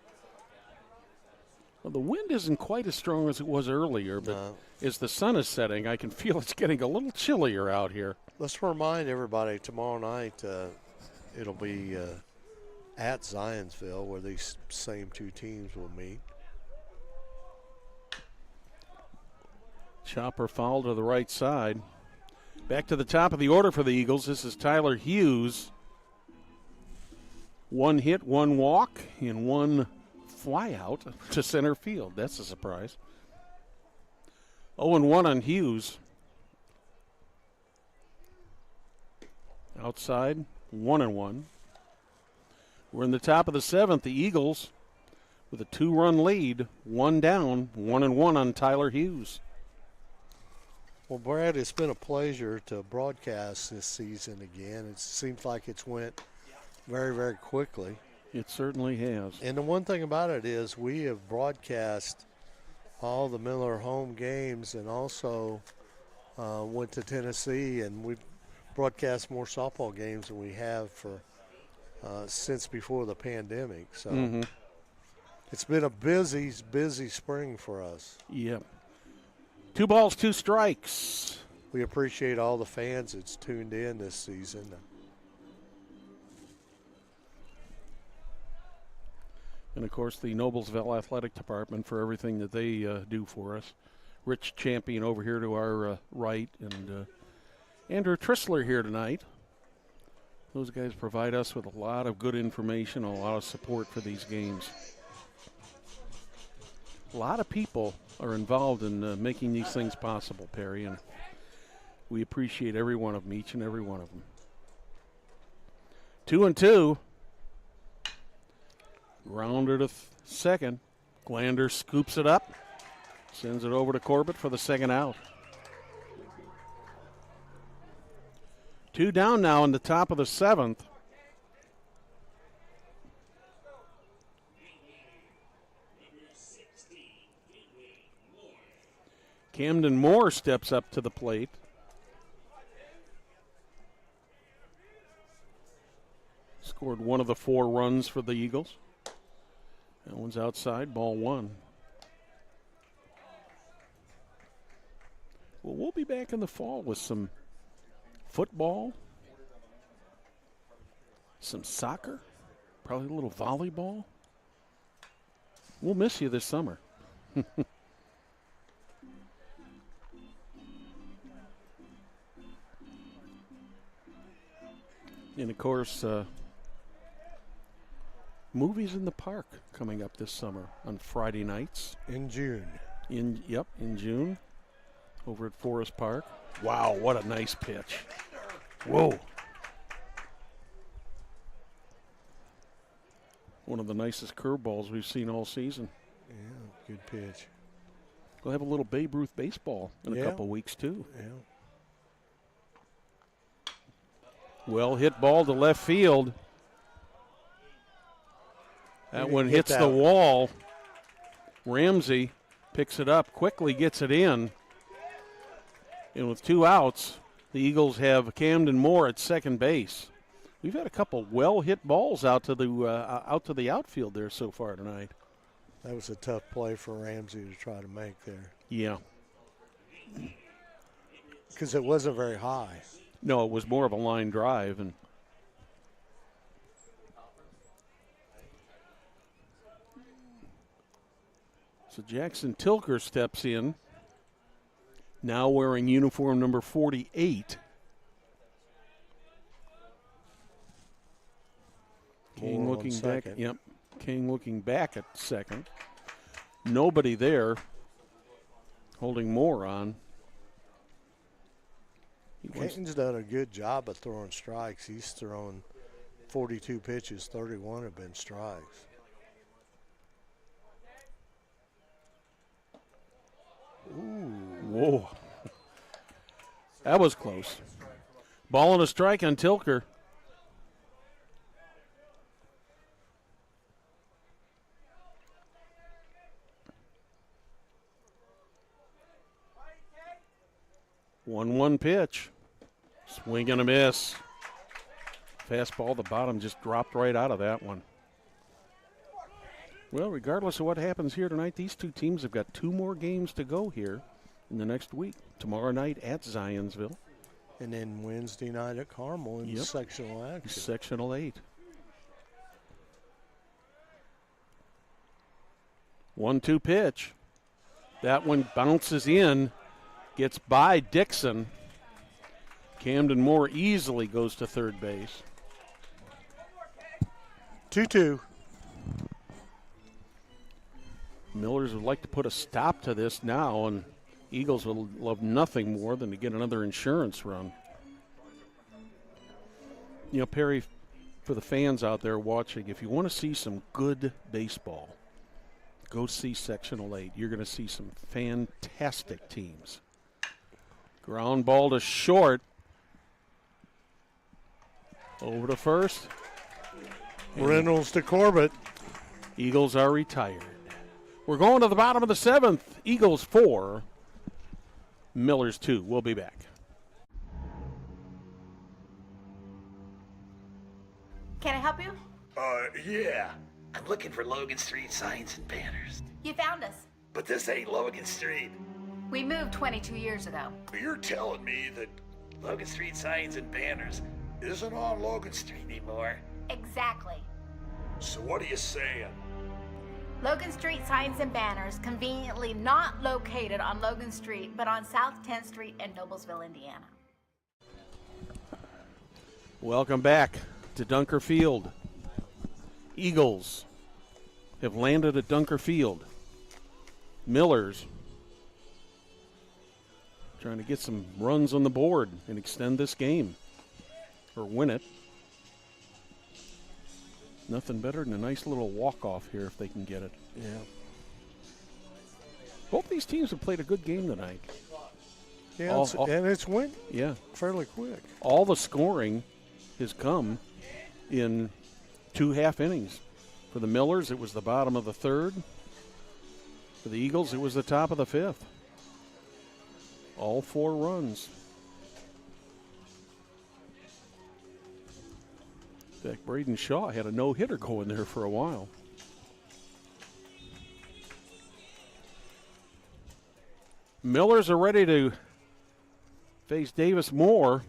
Well, the wind isn't quite as strong as it was earlier, but as the sun is setting, I can feel it's getting a little chillier out here. Let's remind everybody tomorrow night it'll be at Zionsville where these same two teams will meet. Chopper foul to the right side. Back to the top of the order for the Eagles. This is Tyler Hughes. 1 hit, 1 walk, and 1 fly out to center field. That's a surprise. 0-1 on Hughes. Outside, 1-1. We're in the top of the 7th. The Eagles with a 2-run lead, 1 down, 1-1 on Tyler Hughes. Well, Brad, it's been a pleasure to broadcast this season again. It seems like it's went very, very quickly. It certainly has. And the one thing about it is we have broadcast all the Miller home games and also went to Tennessee, and we've broadcast more softball games than we have for since before the pandemic. So it's been a busy spring for us. Yep. 2 balls, 2 strikes. We appreciate all the fans that's tuned in this season. And, of course, the Noblesville Athletic Department for everything that they do for us. Rich Champion over here to our right, and Andrew Trissler here tonight. Those guys provide us with a lot of good information, a lot of support for these games. A lot of people are involved in making these things possible, Perry, and we appreciate every one of them, each and every one of them. 2-2. Grounder to second. Glander scoops it up, sends it over to Corbett for the second out. 2 down now in the top of the 7th. Camden Moore steps up to the plate. Scored one of the 4 runs for the Eagles. That one's outside, ball 1. be back in the fall with some football, some soccer, probably a little volleyball. We'll miss you this summer. And, of course, movies in the park coming up this summer on Friday nights. In June. In June, over at Forest Park. Wow, what a nice pitch. Whoa. One of the nicest curveballs we've seen all season. Yeah, good pitch. We'll have a little Babe Ruth baseball in a couple weeks, too. Yeah. Well hit ball to left field. That one hits the wall. Ramsey picks it up, quickly gets it in. And with 2 outs, the Eagles have Camden Moore at second base. We've had a couple well-hit balls out to the outfield there so far tonight. That was a tough play for Ramsey to try to make there. Yeah. Because it wasn't very high. No, it was more of a line drive. And so Jackson Tilker steps in, now wearing uniform number 48. King looking back. Yep. King looking back at second. Nobody there. Holding Moore on. Caton's done a good job of throwing strikes. He's thrown 42 pitches, 31 have been strikes. Ooh. Whoa. That was close. Ball and a strike on Tilker. 1-1 pitch. Swing and a miss. Fastball, the bottom just dropped right out of that one. Well, regardless of what happens here tonight, these two teams have got 2 more games to go here in the next week. Tomorrow night at Zionsville. And then Wednesday night at Carmel in sectional action. Sectional 8. 1-2 pitch. That one bounces in, gets by Dixon. Camden Moore easily goes to third base. 2-2. Millers would like to put a stop to this now, and Eagles would love nothing more than to get another insurance run. You know, Perry, for the fans out there watching, if you want to see some good baseball, go see Sectional 8. You're going to see some fantastic teams. Ground ball to short. Over to first. Reynolds to Corbett. Eagles are retired. We're going to the bottom of the 7th. Eagles 4, Millers 2. We'll be back. Can I help you? Yeah. I'm looking for Logan Street signs and banners. You found us. But this ain't Logan Street. We moved 22 years ago. You're telling me that Logan Street signs and banners isn't on Logan Street anymore? Exactly. So what are you saying? Logan Street signs and banners conveniently not located on Logan Street, but on South 10th Street in Noblesville, Indiana. Welcome back to Dunker Field. Eagles have landed at Dunker Field. Millers trying to get some runs on the board and extend this game or win it. Nothing better than a nice little walk-off here if they can get it. Yeah. Both these teams have played a good game tonight. Yeah, and it's went fairly quick. All the scoring has come in 2 half innings. For the Millers, it was the bottom of the 3rd. For the Eagles, it was the top of the 5th. All 4 runs. In fact, Braden Shaw had a no-hitter going there for a while. Millers are ready to face Davis Moore.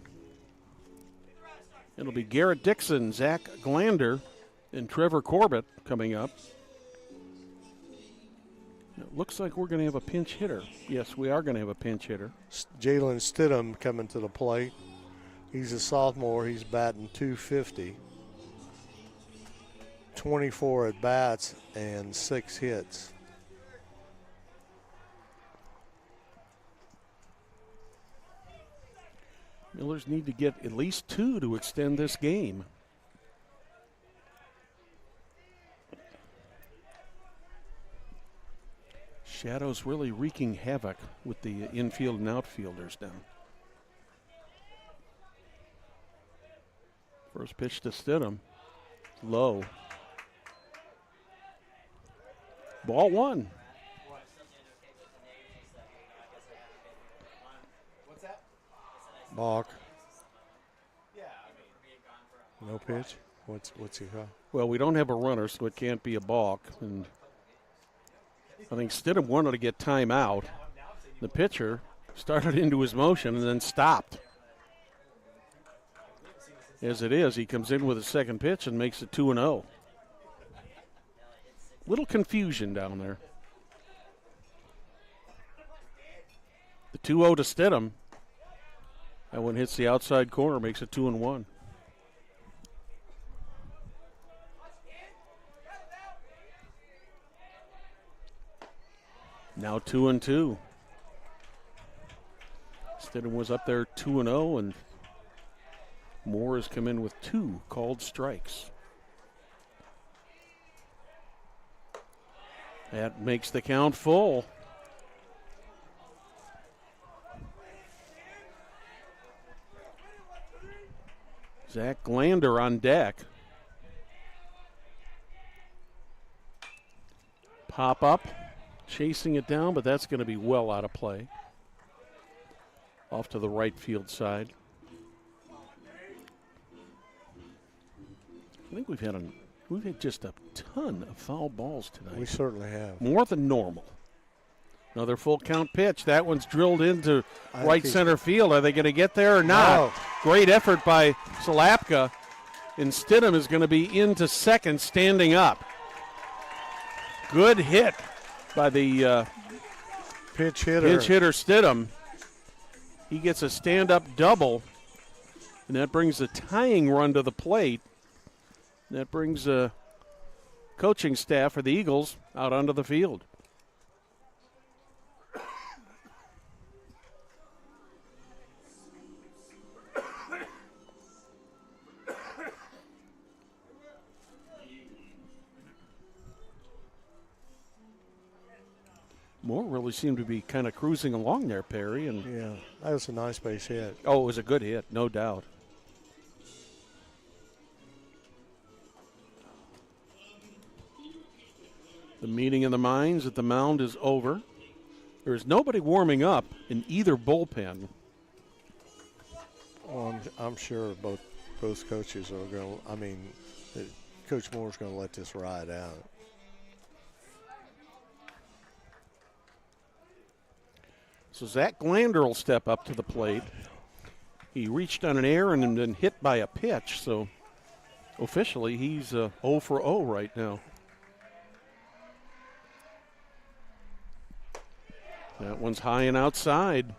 It'll be Garrett Dixon, Zach Glander, and Trevor Corbett coming up. It looks like we're going to have a pinch hitter. Yes, we are going to have a pinch hitter. Jalen Stidham coming to the plate. He's a sophomore. He's batting .250. 24 at bats and 6 hits. Millers need to get at least 2 to extend this game. Shadows really wreaking havoc with the infield and outfielders now. First pitch to Stidham. Low. Ball 1. Balk. No pitch? What's he call? Well, we don't have a runner, so it can't be a balk. And I think Stidham wanted to get time out. The pitcher started into his motion and then stopped. As it is, he comes in with a second pitch and makes it 2-0. Little confusion down there. The 2-0 to Stidham. That one hits the outside corner, makes it 2-1. Now 2-2. Stidham was up there 2-0, and Moore has come in with 2 called strikes. That makes the count full. Zach Glander on deck. Pop up, chasing it down, but that's going to be well out of play. Off to the right field side. I think we've had just a ton of foul balls tonight. We certainly have. More than normal. Another full count pitch. That one's drilled into right center field. Are they going to get there or not? No. Great effort by Salapka. And Stidham is going to be into second, standing up. Good hit by the pinch hitter Stidham. He gets a stand-up double, and that brings a tying run to the plate. That brings a coaching staff for the Eagles out onto the field. Moore really seemed to be kind of cruising along there, Perry. And yeah, that was a nice base hit. Oh, it was a good hit, no doubt. The meeting of the minds at the mound is over. There's nobody warming up in either bullpen. Well, I'm sure both coaches are going to, Coach Moore's going to let this ride out. So Zach Glander will step up to the plate. He reached on an error and then hit by a pitch, so officially he's 0 for 0 right now. That one's high and outside.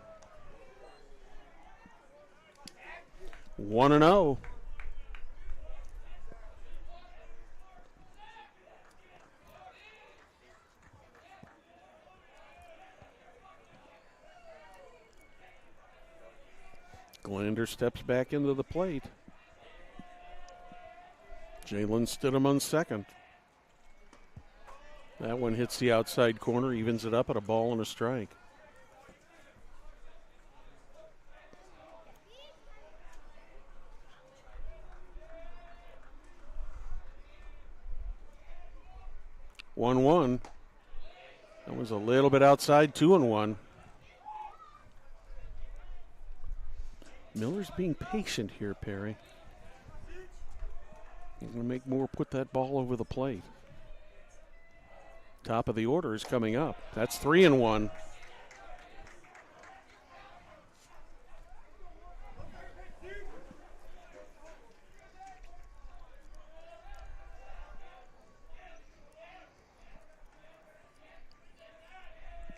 1-0. Glander steps back into the plate. Jalen Stidham on second. That one hits the outside corner, evens it up at a ball and a strike. One. That was a little bit outside, 2-1. Miller's being patient here, Perry. He's going to make Moore put that ball over the plate. Top of the order is coming up. That's 3-1.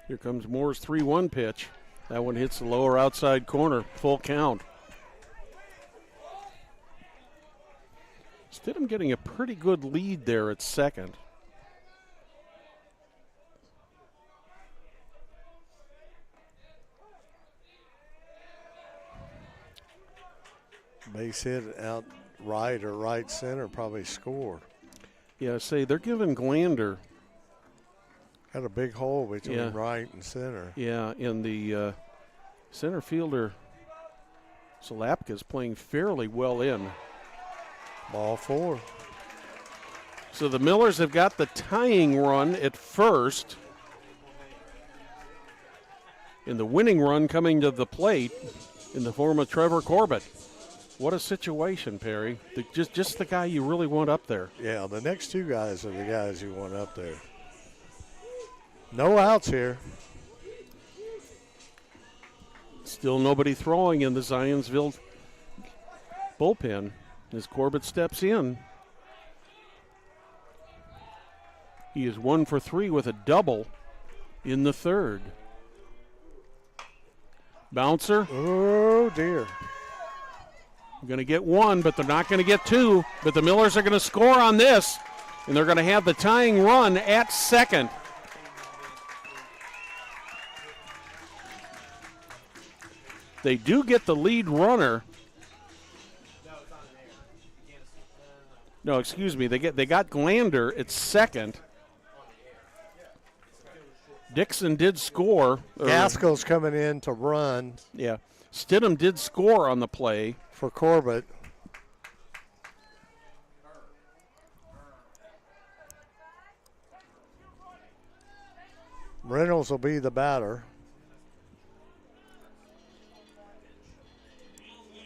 Here comes Moore's 3-1 pitch. That one hits the lower outside corner. Full count. Stidham getting a pretty good lead there at second. Base hit out right or right center, probably scored. Yeah, say they're giving Glander. Had a big hole between right and center. Yeah, and the center fielder, Salapka's playing fairly well in. Ball 4. So the Millers have got the tying run at first. And the winning run coming to the plate in the form of Trevor Corbett. What a situation, Perry. Just the guy you really want up there. Yeah, the next two guys are the guys you want up there. No outs here. Still nobody throwing in the Zionsville bullpen as Corbett steps in. He is 1 for 3 with a double in the third. Bouncer. Oh, dear. Going to get one, but they're not going to get two. But the Millers are going to score on this, and they're going to have the tying run at second. They do get the lead runner. No, excuse me. They got Glander at second. Dixon did score. Gaskell's coming in to run. Yeah. Stidham did score on the play. For Corbett. Reynolds will be the batter.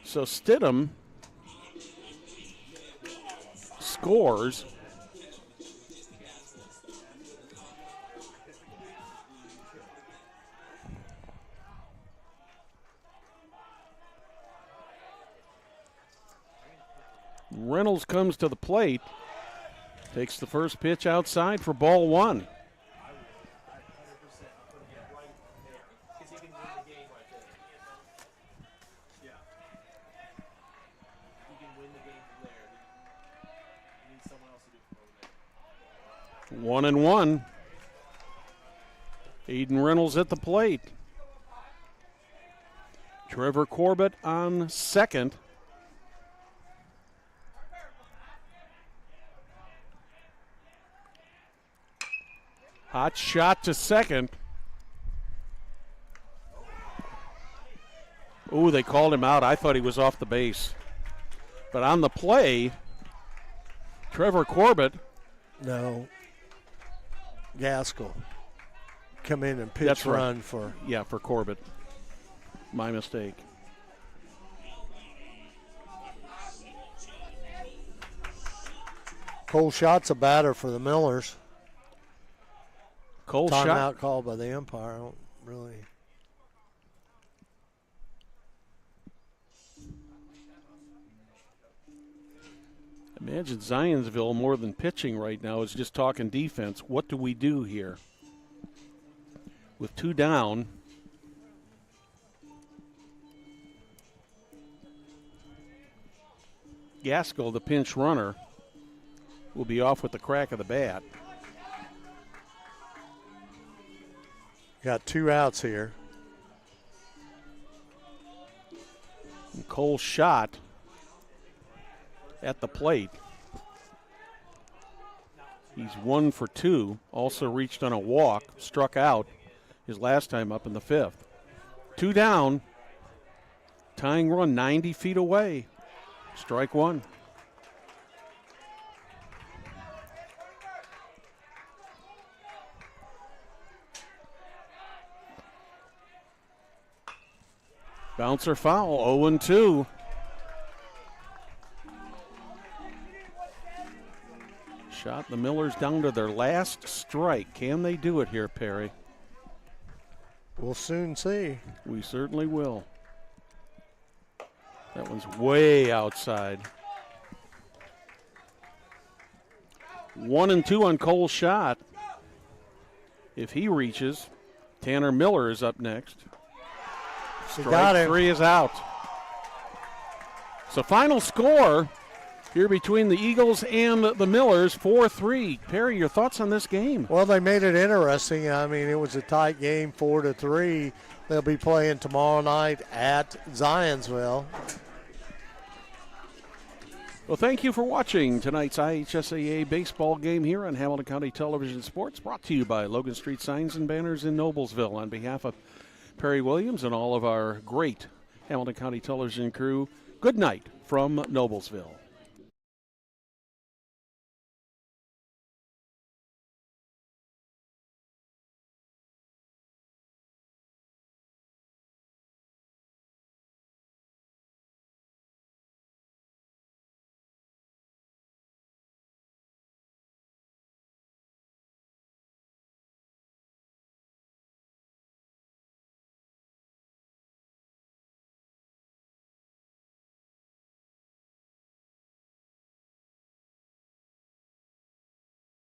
So Stidham scores. Reynolds comes to the plate, takes the first pitch outside for ball 1. One and one. Aiden Reynolds at the plate. Trevor Corbett on second. Hot shot to second. Ooh, they called him out. I thought he was off the base. But on the play, Trevor Corbett. No. Gaskell. Come in and pitch That's right. run for. Yeah, for Corbett. My mistake. Cole Schott's a batter for the Millers. Cole Timeout Schott called by the umpire. I don't really. Imagine Zionsville more than pitching right now is just talking defense. What do we do here? With 2 down. Gaskell, the pinch runner, will be off with the crack of the bat. Got 2 outs here. And Cole Schott at the plate. He's 1 for 2. Also reached on a walk, struck out his last time up in the 5th. 2 down. Tying run 90 feet away. Strike 1. Bouncer foul, 0-2. Shot the Millers down to their last strike. Can they do it here, Perry? We'll soon see. We certainly will. That one's way outside. 1-2 on Cole Schott. If he reaches, Tanner Miller is up next. She Strike got him. 3 is out. So final score here between the Eagles and the Millers, 4-3. Perry, your thoughts on this game? Well, they made it interesting. I mean, it was a tight game, 4-3. They'll be playing tomorrow night at Zionsville. Well, thank you for watching tonight's IHSAA baseball game here on Hamilton County Television Sports, brought to you by Logan Street Signs and Banners in Noblesville. On behalf of Perry Williams and all of our great Hamilton County Television crew, good night from Noblesville.